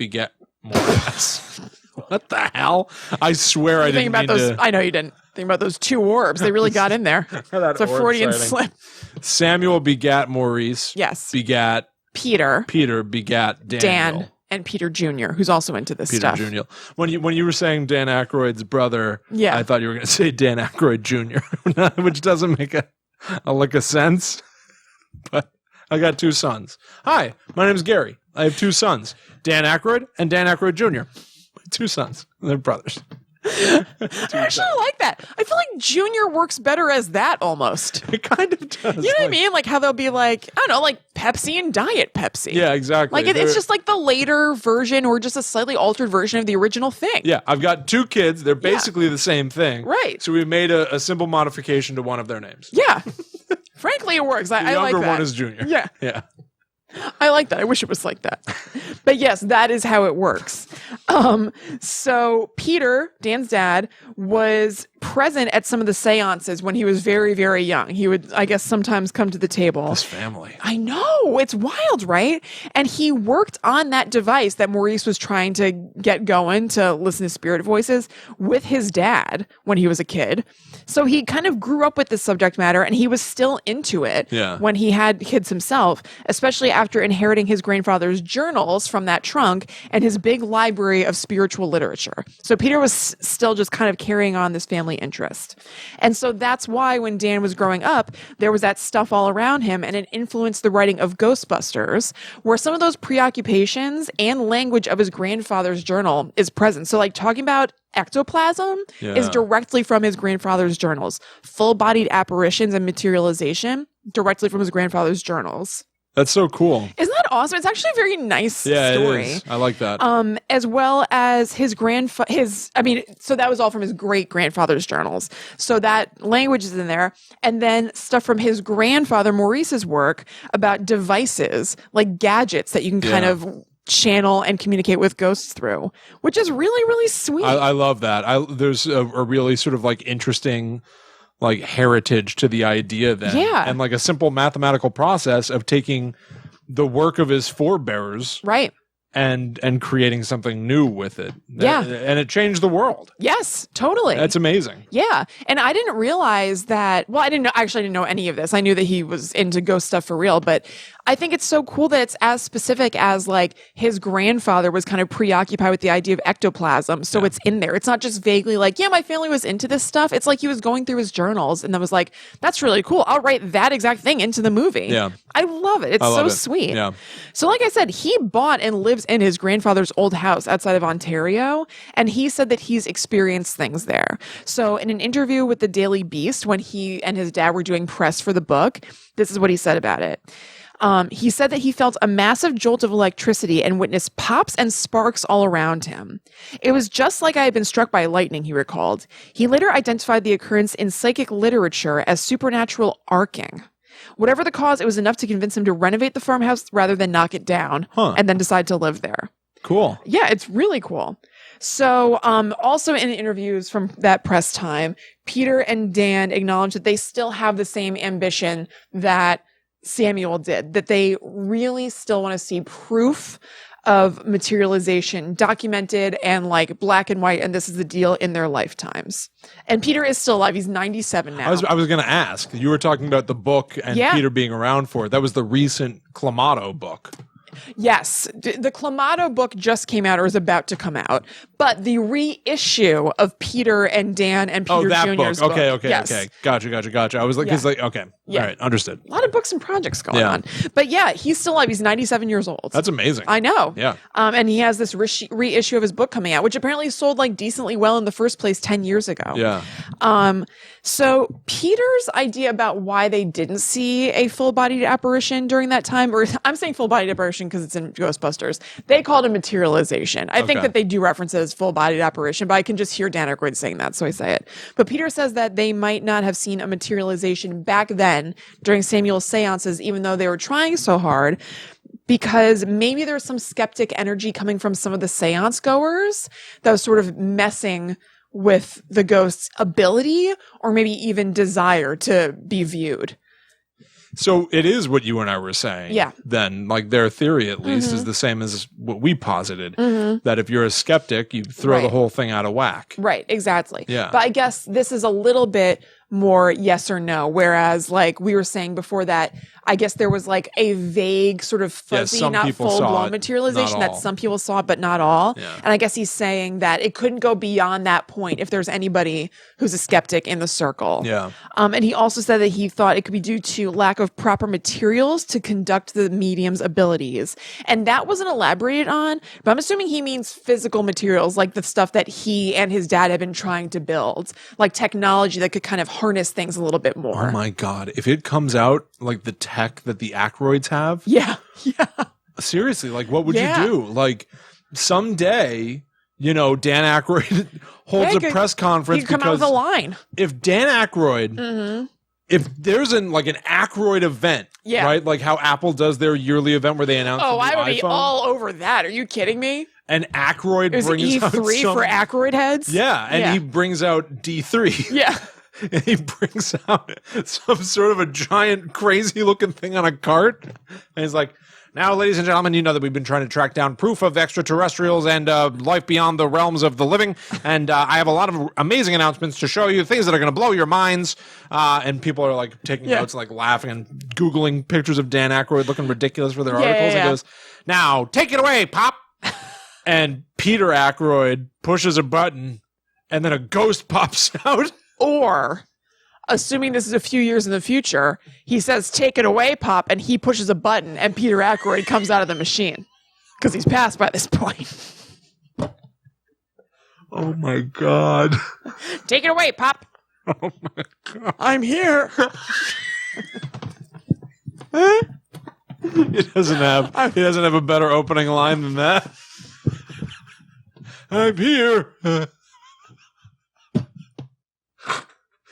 What the hell? I swear I didn't mean to. I know you didn't. Think about those two orbs. They really got in there. It's a Freudian slip. Samuel begat Maurice. Yes. Begat Peter. Peter begat Daniel. Dan and Peter Jr., who's also into this stuff. Peter Jr. When you were saying Dan Aykroyd's brother, I thought you were going to say Dan Aykroyd Jr., which doesn't make a lick of sense. But I got two sons. Hi, my name is Gary. I have two sons, Dan Aykroyd and Dan Aykroyd Jr. Two sons. They're brothers. I actually like that. I feel like Junior works better as that almost. It kind of does. You know what I mean? Like how they'll be like, I don't know, like Pepsi and Diet Pepsi. Yeah, exactly. Like it's just like the later version or just a slightly altered version of the original thing. Yeah, I've got two kids. They're basically the same thing. Right. So we made a simple modification to one of their names. Yeah. Frankly, it works. I like that. The younger one is Junior. Yeah. Yeah. I like that. I wish it was like that. But yes, that is how it works. So Peter, Dan's dad, was present at some of the seances when he was very, very young. He would, I guess, sometimes come to the table. This family. I know. It's wild, right? And he worked on that device that Maurice was trying to get going to listen to spirit voices with his dad when he was a kid. So he kind of grew up with this subject matter, and he was still into it when he had kids himself, especially after inheriting his grandfather's journals from that trunk and his big library of spiritual literature. So Peter was still just kind of carrying on this family family interest. And so that's why when Dan was growing up, there was that stuff all around him, and it influenced the writing of Ghostbusters, where some of those preoccupations and language of his grandfather's journal is present. So like talking about ectoplasm is directly from his grandfather's journals. Full-bodied apparitions and materialization directly from his grandfather's journals. That's so cool. Isn't that awesome? It's actually a very nice story. It is. I like that. As well as so that was all from his great-grandfather's journals. So that language is in there. And then stuff from his grandfather, Maurice's work about devices, like gadgets that you can kind of channel and communicate with ghosts through, which is really, really sweet. I love that. There's a really sort of like interesting like heritage to the idea then. Yeah. And like a simple mathematical process of taking the work of his forebears. Right. And creating something new with it. Yeah. And it changed the world. Yes, totally. That's amazing. Yeah. And I didn't realize that, well, I didn't know any of this. I knew that he was into ghost stuff for real, but I think it's so cool that it's as specific as like his grandfather was kind of preoccupied with the idea of ectoplasm. So it's in there. It's not just vaguely like, yeah, my family was into this stuff. It's like he was going through his journals and then was like, that's really cool. I'll write that exact thing into the movie. Yeah. I love it. It's so sweet. Yeah. So like I said, he bought and lives in his grandfather's old house outside of Ontario, and he said that he's experienced things there. So in an interview with the Daily Beast, when he and his dad were doing press for the book, this is what he said about it. He said that he felt a massive jolt of electricity and witnessed pops and sparks all around him. It was just like I had been struck by lightning, he recalled. He later identified the occurrence in psychic literature as supernatural arcing. Whatever the cause, it was enough to convince him to renovate the farmhouse rather than knock it down and then decide to live there. Cool. Yeah, it's really cool. So also in interviews from that press time, Peter and Dan acknowledged that they still have the same ambition that Samuel did, that they really still want to see proof of materialization documented and like black and white, and this is the deal in their lifetimes. And Peter is still alive. He's 97 now. I was going to ask. You were talking about the book and Peter being around for it. That was the recent Clamato book. Yes. The Clamato book just came out or is about to come out. But the reissue of Peter and Dan and Peter Jr.'s book. Okay. Yes. Okay. Gotcha. I was like, okay. Yeah. All right. Understood. A lot of books and projects going on. But yeah, he's still alive. He's 97 years old. That's amazing. I know. Yeah. And he has this reissue of his book coming out, which apparently sold like decently well in the first place 10 years ago. Yeah. So Peter's idea about why they didn't see a full-bodied apparition during that time, or I'm saying full-bodied apparition because it's in Ghostbusters, they called it materialization. I think that they do reference it as full-bodied apparition, but I can just hear Dan Aykroyd saying that, so I say it. But Peter says that they might not have seen a materialization back then during Samuel's seances, even though they were trying so hard, because maybe there's some skeptic energy coming from some of the seance goers that was sort of messing with the ghost's ability or maybe even desire to be viewed. So it is what you and I were saying. Yeah. Then, like their theory at least is the same as what we posited. That if you're a skeptic, you throw the whole thing out of whack. Right, exactly. Yeah. But I guess this is a little bit more yes or no, whereas like we were saying before that, I guess there was like a vague sort of fuzzy, not full-blown materialization that some people saw, but not all. Yeah. And I guess he's saying that it couldn't go beyond that point if there's anybody who's a skeptic in the circle. Yeah. And he also said that he thought it could be due to lack of proper materials to conduct the medium's abilities. And that wasn't elaborated on, but I'm assuming he means physical materials, like the stuff that he and his dad have been trying to build, like technology that could kind of harness things a little bit more. Oh my God. If it comes out like the tech that the Aykroyds have. Yeah. Seriously, like what would you do? Like someday, Dan Aykroyd holds a press conference he could come out with a line. If Dan Aykroyd, if there's an Aykroyd event, right? Like how Apple does their yearly event where they announce the new I would iPhone. be all over that. Are you kidding me? And Aykroyd brings out E3 for Aykroyd heads? Yeah, and he brings out D3. Yeah. And he brings out some sort of a giant, crazy-looking thing on a cart. And he's like, now, ladies and gentlemen, you know that we've been trying to track down proof of extraterrestrials and life beyond the realms of the living. And I have a lot of amazing announcements to show you, things that are going to blow your minds. And people are like taking notes, like laughing and Googling pictures of Dan Aykroyd looking ridiculous for their articles. And goes, now, take it away, Pop. And Peter Aykroyd pushes a button and then a ghost pops out. Or, assuming this is a few years in the future, he says, "Take it away, Pop," and he pushes a button, and Peter Aykroyd comes out of the machine. Because he's passed by this point. Oh my God. Take it away, Pop. Oh my God. I'm here. He doesn't have a better opening line than that. I'm here.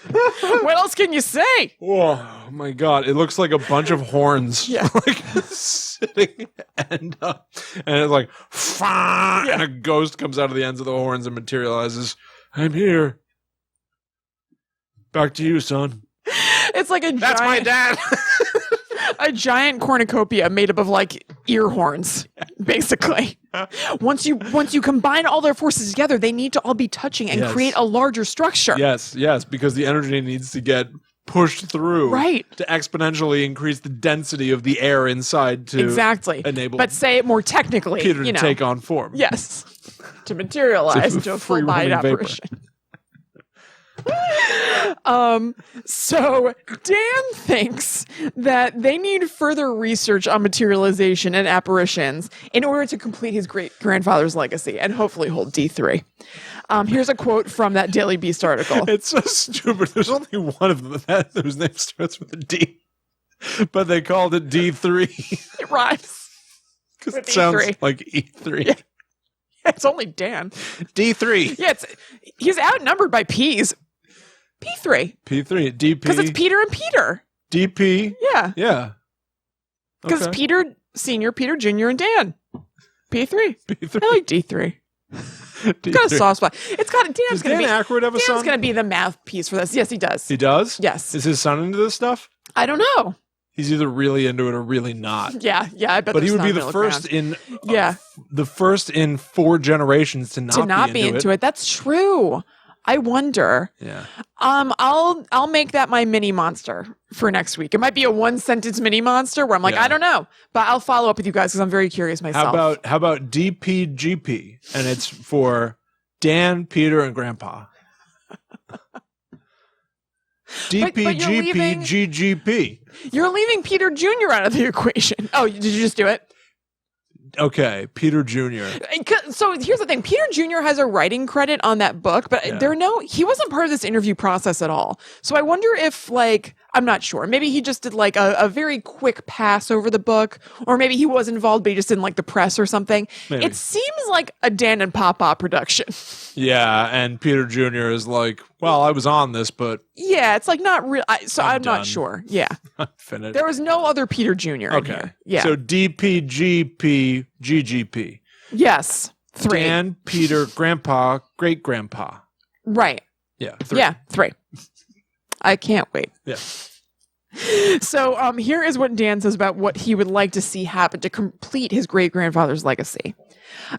What else can you say? Oh my God. It looks like a bunch of horns. Yeah. Like sitting end up. And it's like, yeah. And a ghost comes out of the ends of the horns and materializes. I'm here. Back to you, son. It's like That's my dad. A giant cornucopia made up of like ear horns, basically. Once you combine all their forces together, they need to all be touching and create a larger structure. Yes, because the energy needs to get pushed through, right, to exponentially increase the density of the air inside to enable. But say it more technically, Peter to take on form. Yes, to materialize into a full-bodied apparition. So Dan thinks that they need further research on materialization and apparitions in order to complete his great-grandfather's legacy and hopefully hold D3. Here's a quote from that Daily Beast article. It's so stupid. There's only one of them whose name starts with a D, but they called it D3. It rhymes. Because it sounds like E3. Yeah. It's only Dan. D3. Yeah, he's outnumbered by P's. P3. P3. DP. Because it's Peter and Peter. DP. Yeah. Yeah. Because Okay. Peter Sr., Peter Jr., and Dan. P3. P3. I like D3. D3. Got a soft spot. It's got Dan's Does going to Dan be. Aykroyd have a son? Dan's going to be the mouthpiece for this. Yes, he does. He does? Yes. Is his son into this stuff? I don't know. He's either really into it or really not. Yeah. I bet. But he there's would be some the first middle in the first in 4 generations to not be into it. That's true. I wonder. Yeah. I'll make that my mini monster for next week. It might be a 1-sentence mini monster where I'm like, I don't know, but I'll follow up with you guys because I'm very curious myself. How about DPGP? And it's for Dan, Peter, and Grandpa. DPGPGGP. You're leaving Peter Jr. out of the equation. Oh, did you just do it? Okay, Peter Jr. So here's the thing. Peter Jr. has a writing credit on that book, but he wasn't part of this interview process at all. So I wonder if, I'm not sure. Maybe he just did a very quick pass over the book, or maybe he was involved, but he just didn't like the press or something. Maybe. It seems like a Dan and Papa production. Yeah, and Peter Jr. is like, well, I was on this, but... Yeah, it's not real. I'm not sure. Yeah. I'm finished. There was no other Peter Jr. in here. Yeah. So DPGPGGP. Yes. 3. Dan, Peter, Grandpa, Great-Grandpa. Right. Yeah. 3. Yeah, 3. I can't wait. Yeah. So here is what Dan says about what he would like to see happen to complete his great-grandfather's legacy.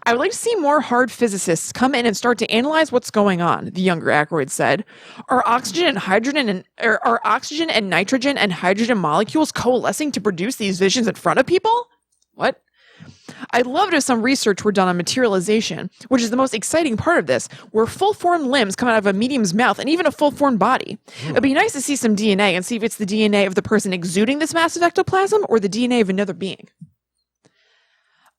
"I would like to see more hard physicists come in and start to analyze what's going on," the younger Aykroyd said. Are oxygen and nitrogen and hydrogen molecules coalescing to produce these visions in front of people? What? "I'd love it if some research were done on materialization, which is the most exciting part of this, where full-formed limbs come out of a medium's mouth and even a full-formed body. It'd be nice to see some DNA and see if it's the DNA of the person exuding this massive ectoplasm or the DNA of another being."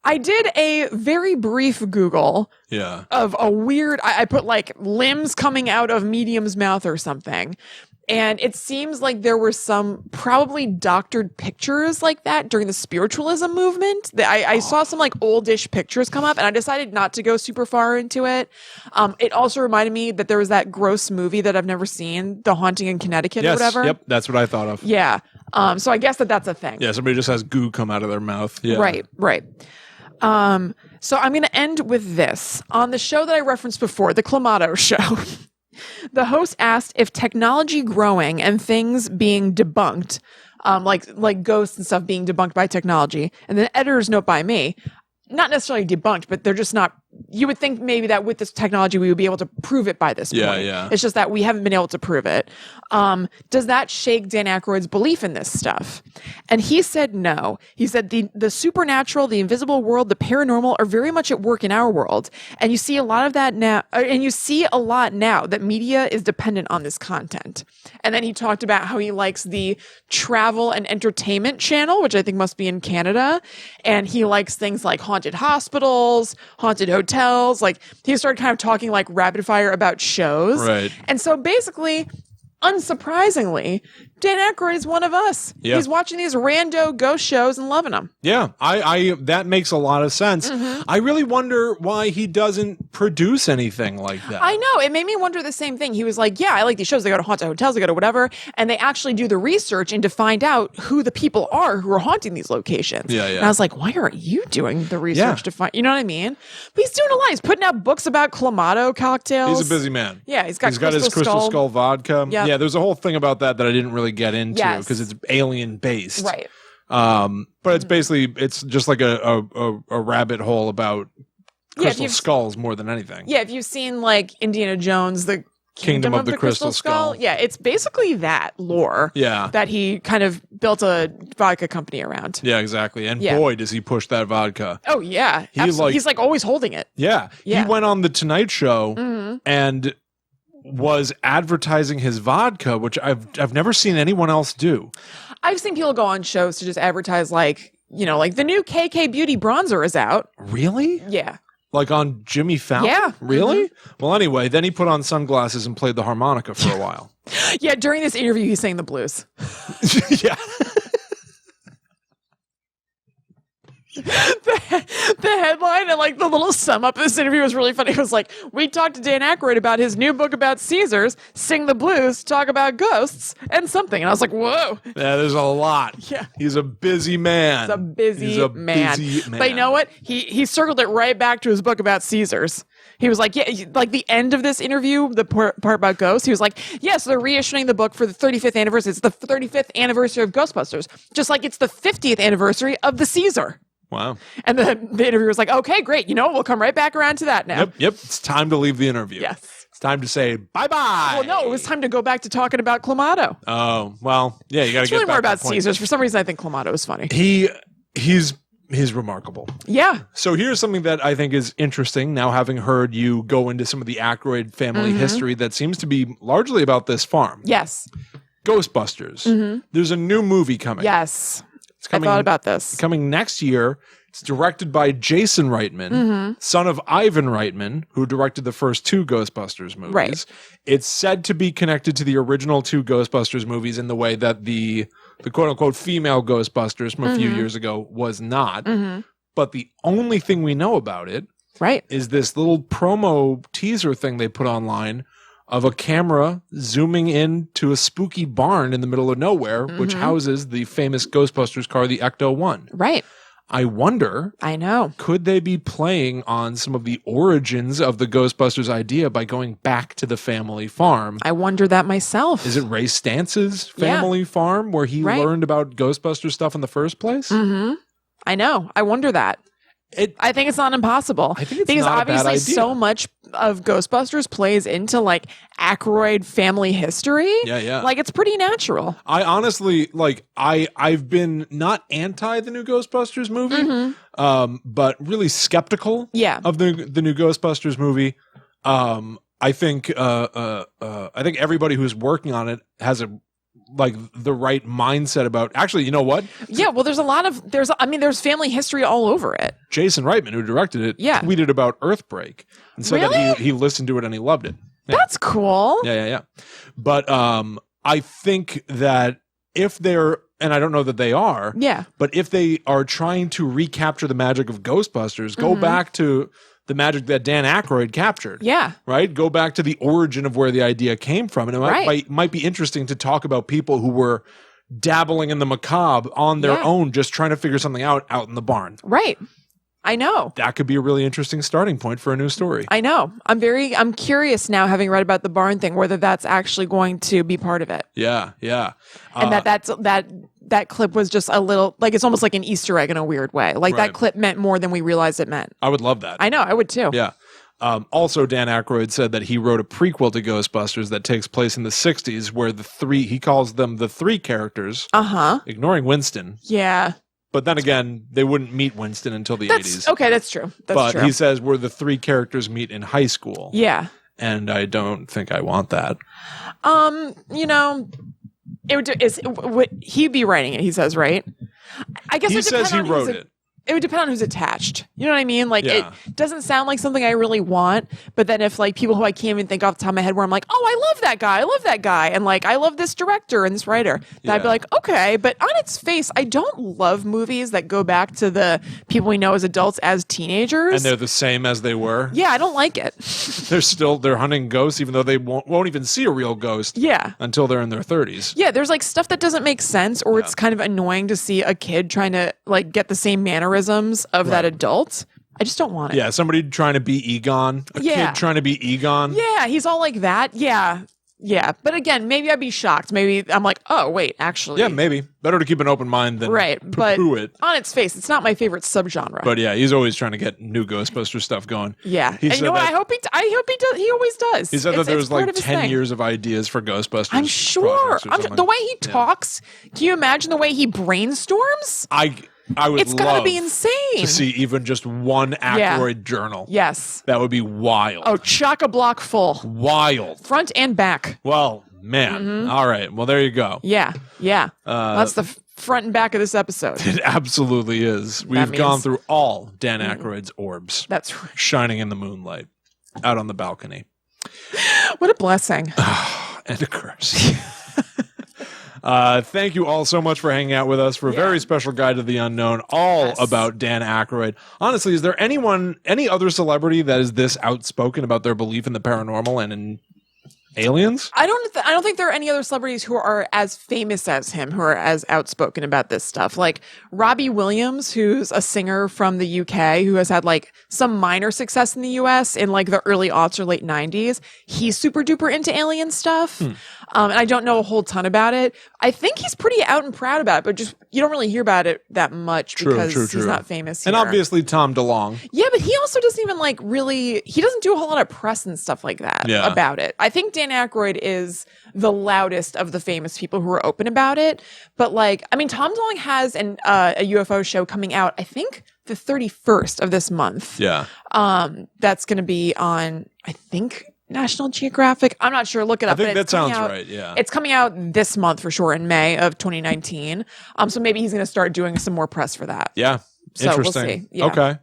I did a very brief Google of a weird, I put limbs coming out of medium's mouth or something. And it seems like there were some probably doctored pictures like that during the spiritualism movement. I saw some oldish pictures come up, and I decided not to go super far into it. It also reminded me that there was that gross movie that I've never seen, The Haunting in Connecticut or whatever. Yep, that's what I thought of. Yeah. So I guess that's a thing. Yeah, somebody just has goo come out of their mouth. Yeah. Right. So I'm going to end with this. On the show that I referenced before, the Clamato show, the host asked if technology growing and things being debunked, like ghosts and stuff being debunked by technology, and the editor's note by me, not necessarily debunked, but they're just not you would think maybe that with this technology, we would be able to prove it by this point. Yeah. It's just that we haven't been able to prove it. Does that shake Dan Aykroyd's belief in this stuff? And he said no. He said the supernatural, the invisible world, the paranormal are very much at work in our world. And you see a lot of that now, and you see a lot now that media is dependent on this content. And then he talked about how he likes the travel and entertainment channel, which I think must be in Canada. And he likes things like haunted hospitals, haunted hotels. Like, he started kind of talking like rapid fire about shows. Right. And so basically, unsurprisingly, Dan Aykroyd is one of us. Yeah. He's watching these rando ghost shows and loving them. Yeah, I that makes a lot of sense. I really wonder why he doesn't produce anything like that. I know. It made me wonder the same thing. He was like, yeah, I like these shows. They go to haunted hotels, they go to whatever. And they actually do the research and to find out who the people are who are haunting these locations. Yeah. And I was like, why aren't you doing the research to find, you know what I mean? But he's doing a lot. He's putting out books about Clamato cocktails. He's a busy man. Yeah, he's got his Crystal Skull vodka. Yep. Yeah, there's a whole thing about that I didn't really get into because it's alien based. Right. But it's basically, it's just like a rabbit hole about crystal skulls more than anything. Yeah, if you've seen like Indiana Jones, the Kingdom of the Crystal Skull. Yeah, it's basically that lore. Yeah. That he kind of built a vodka company around. Yeah, exactly. And boy, does he push that vodka. Oh yeah, he's like always holding it. Yeah. He went on the Tonight Show and was advertising his vodka, which I've never seen anyone else do. I've seen people go on shows to just advertise like the new KK Beauty bronzer is out. Really? Yeah. Like on Jimmy Fallon? Yeah. Really? Well, anyway, then he put on sunglasses and played the harmonica for a while. Yeah, during this interview, he sang the blues. Yeah. The headline and like the little sum up of this interview was really funny. It was like, we talked to Dan Aykroyd about his new book about Caesars, sing the blues, talk about ghosts, and something. And I was like, whoa. Yeah, there's a lot. Yeah. He's a busy man. He's a busy man. But you know what? He circled it right back to his book about Caesars. He was like, yeah, like the end of this interview, the part about ghosts, he was like, yeah, so they're reissuing the book for the 35th anniversary. It's the 35th anniversary of Ghostbusters, just like it's the 50th anniversry of the Caesar. Wow. And the interviewer was like, okay, great. We'll come right back around to that now. Yep. It's time to leave the interview. Yes. It's time to say bye-bye. Well, no, it was time to go back to talking about Clamato. Oh, well, yeah, you got to get It's really back more to about the point. Caesars. For some reason, I think Clamato is funny. He's remarkable. Yeah. So here's something that I think is interesting now, having heard you go into some of the Aykroyd family history that seems to be largely about this farm. Yes. Ghostbusters. There's a new movie coming. Yes. It's coming, I thought about this. Coming next year. It's directed by Jason Reitman, son of Ivan Reitman, who directed the first two Ghostbusters movies. Right. It's said to be connected to the original two Ghostbusters movies in the way that the quote-unquote female Ghostbusters from a few years ago was not. But the only thing we know about it is this little promo teaser thing they put online of a camera zooming into a spooky barn in the middle of nowhere, which houses the famous Ghostbusters car, the Ecto-1. Right. I wonder, could they be playing on some of the origins of the Ghostbusters idea by going back to the family farm? I wonder that myself. Is it Ray Stantz's family farm where he learned about Ghostbusters stuff in the first place? I know. I wonder that. I think it's not impossible. I think it's because not a bad obviously idea. so much of Ghostbusters plays into like Aykroyd family history. Yeah. Like it's pretty natural. I honestly I've been not anti the new Ghostbusters movie, but really skeptical of the new Ghostbusters movie. I think everybody who's working on it has the right mindset about, actually, you know what? Yeah, well, there's family history all over it. Jason Reitman, who directed it, tweeted about Earthbreak and said that he listened to it and he loved it. Yeah. That's cool. Yeah. But I think that if they're, and I don't know that they are, but if they are trying to recapture the magic of Ghostbusters, go back to the magic that Dan Aykroyd captured. Yeah. Right? Go back to the origin of where the idea came from. And it might be interesting to talk about people who were dabbling in the macabre on their own, just trying to figure something out in the barn. Right. I know. That could be a really interesting starting point for a new story. I know. I'm curious now, having read about the barn thing, whether that's actually going to be part of it. Yeah. And that that clip was just a little, like, it's almost like an Easter egg in a weird way. Like, Right. that clip meant more than we realized it meant. I would love that. I know, I would too. Yeah. Also, Dan Aykroyd said that he wrote a prequel to Ghostbusters that takes place in the 60s where he calls them the three characters, ignoring Winston. Yeah. But then again, they wouldn't meet Winston until the 80s. Okay, that's true. That's true. But he says where the three characters meet in high school. Yeah. And I don't think I want that. You know, he'd be writing it, he says, right? I guess he says he wrote it. It would depend on who's attached. You know what I mean? Like, Yeah. it doesn't sound like something I really want. But then if, like, people who I can't even think off the top of my head where I'm like, oh, I love that guy. I love that guy. And, like, I love this director and this writer. Then I'd be like, okay. But on its face, I don't love movies that go back to the people we know as adults as teenagers. And they're the same as they were. Yeah, I don't like it. They're hunting ghosts, even though they won't even see a real ghost. Yeah. Until they're in their 30s. Yeah, there's like stuff that doesn't make sense, or it's kind of annoying to see a kid trying to like get the same mannerisms of that adult. I just don't want it. Yeah, somebody trying to be Egon. A kid trying to be Egon. Yeah, he's all like that. Yeah. Yeah. But again, maybe I'd be shocked. Maybe I'm like, oh, wait, actually. Yeah, maybe. Better to keep an open mind than poo-poo it. On its face, it's not my favorite subgenre. But yeah, he's always trying to get new Ghostbuster stuff going. Yeah. And you know what? I hope he does. He always does. He said that there was like 10 years of ideas for Ghostbusters. I'm sure. The way he talks, can you imagine the way he brainstorms? I would it's gonna be insane to see even just one Aykroyd journal. Yes. That would be wild. Oh, chock-a-block full. Wild. Front and back. Well, man. All right. Well, there you go. Yeah. Yeah. That's the front and back of this episode. It absolutely is. We've gone through all Dan Aykroyd's orbs. That's right. Shining in the moonlight out on the balcony. What a blessing. And a curse. Thank you all so much for hanging out with us for a very special Guide to the Unknown, all about Dan Aykroyd. Honestly, is there any other celebrity that is this outspoken about their belief in the paranormal and in aliens? I don't think there are any other celebrities who are as famous as him who are as outspoken about this stuff. Like Robbie Williams, who's a singer from the UK who has had like some minor success in the US in like the early aughts or late 90s. He's super duper into alien stuff. And I don't know a whole ton about it. I think he's pretty out and proud about it, but just you don't really hear about it that much because he's not famous here. And obviously Tom DeLonge. Yeah, but he also doesn't even like really, he doesn't do a whole lot of press and stuff like that about it. I think Dan Aykroyd is the loudest of the famous people who are open about it. But like, I mean, Tom DeLonge has a UFO show coming out, I think the 31st of this month. Yeah. That's going to be on, I think, National Geographic. I'm not sure. Look it up. I think that sounds right. Yeah. It's coming out this month for sure in May of 2019. So maybe he's going to start doing some more press for that. Yeah. So Interesting. We'll see. Yeah. Okay.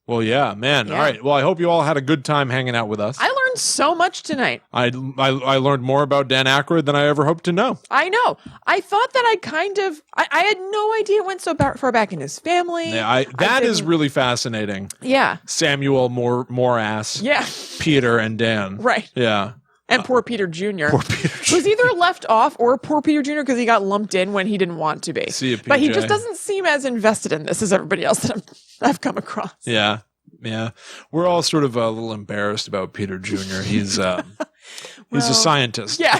Well, yeah, man. Yeah. All right. Well, I hope you all had a good time hanging out with us. I learned so much tonight. I learned more about Dan Aykroyd than I ever hoped to know. I know. I thought that I had no idea it went so far back in his family. Yeah, that is really fascinating. Yeah. Samuel Morass. Yeah. Peter and Dan. Right. Yeah. And poor Peter Jr. Poor Peter Jr. Was either left off or poor Peter Jr. because he got lumped in when he didn't want to be. See you, but he PJ. just doesn't seem as invested in this as everybody else that I've come across. Yeah. Yeah. We're all sort of a little embarrassed about Peter Jr. He's a scientist. Yeah.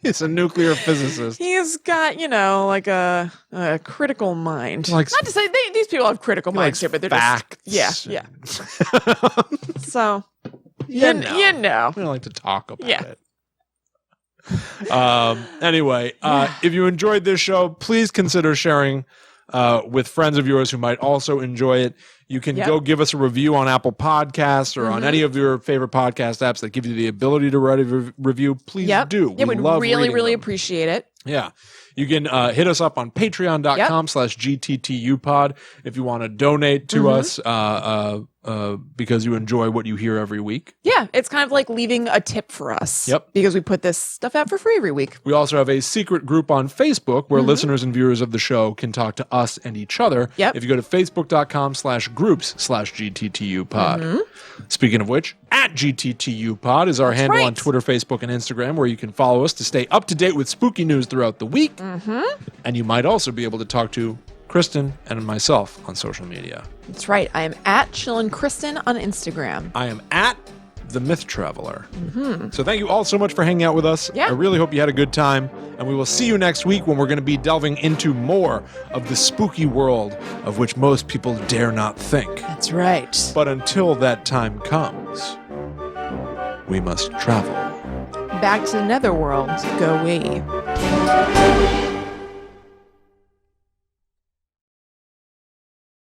He's a nuclear physicist. He's got, like a critical mind. Not to say these people have critical minds too, but they're facts. just yeah. So you know. We don't like to talk about it. Yeah. Anyway, if you enjoyed this show, please consider sharing with friends of yours who might also enjoy it. You can go give us a review on Apple Podcasts or on any of your favorite podcast apps that give you the ability to write a review. Please do. Yeah, we'd really, really them. appreciate it. Yeah. You can hit us up on patreon.com/GTTUpod if you want to donate to us because you enjoy what you hear every week. Yeah, it's kind of like leaving a tip for us. Yep. Because we put this stuff out for free every week. We also have a secret group on Facebook where listeners and viewers of the show can talk to us and each other. Yep. If you go to facebook.com/groups/GTTUpod. Speaking of which, @GTTUpod is our handle on Twitter, Facebook, and Instagram, where you can follow us to stay up to date with spooky news throughout the week. And you might also be able to talk to Kristen and myself on social media. That's right. I am @ChillinKristen on Instagram. I am the Myth Traveler. So thank you all so much for hanging out with us. Yeah. I really hope you had a good time. And we will see you next week when we're going to be delving into more of the spooky world of which most people dare not think. That's right. But until that time comes, we must travel. Back to the netherworld go we.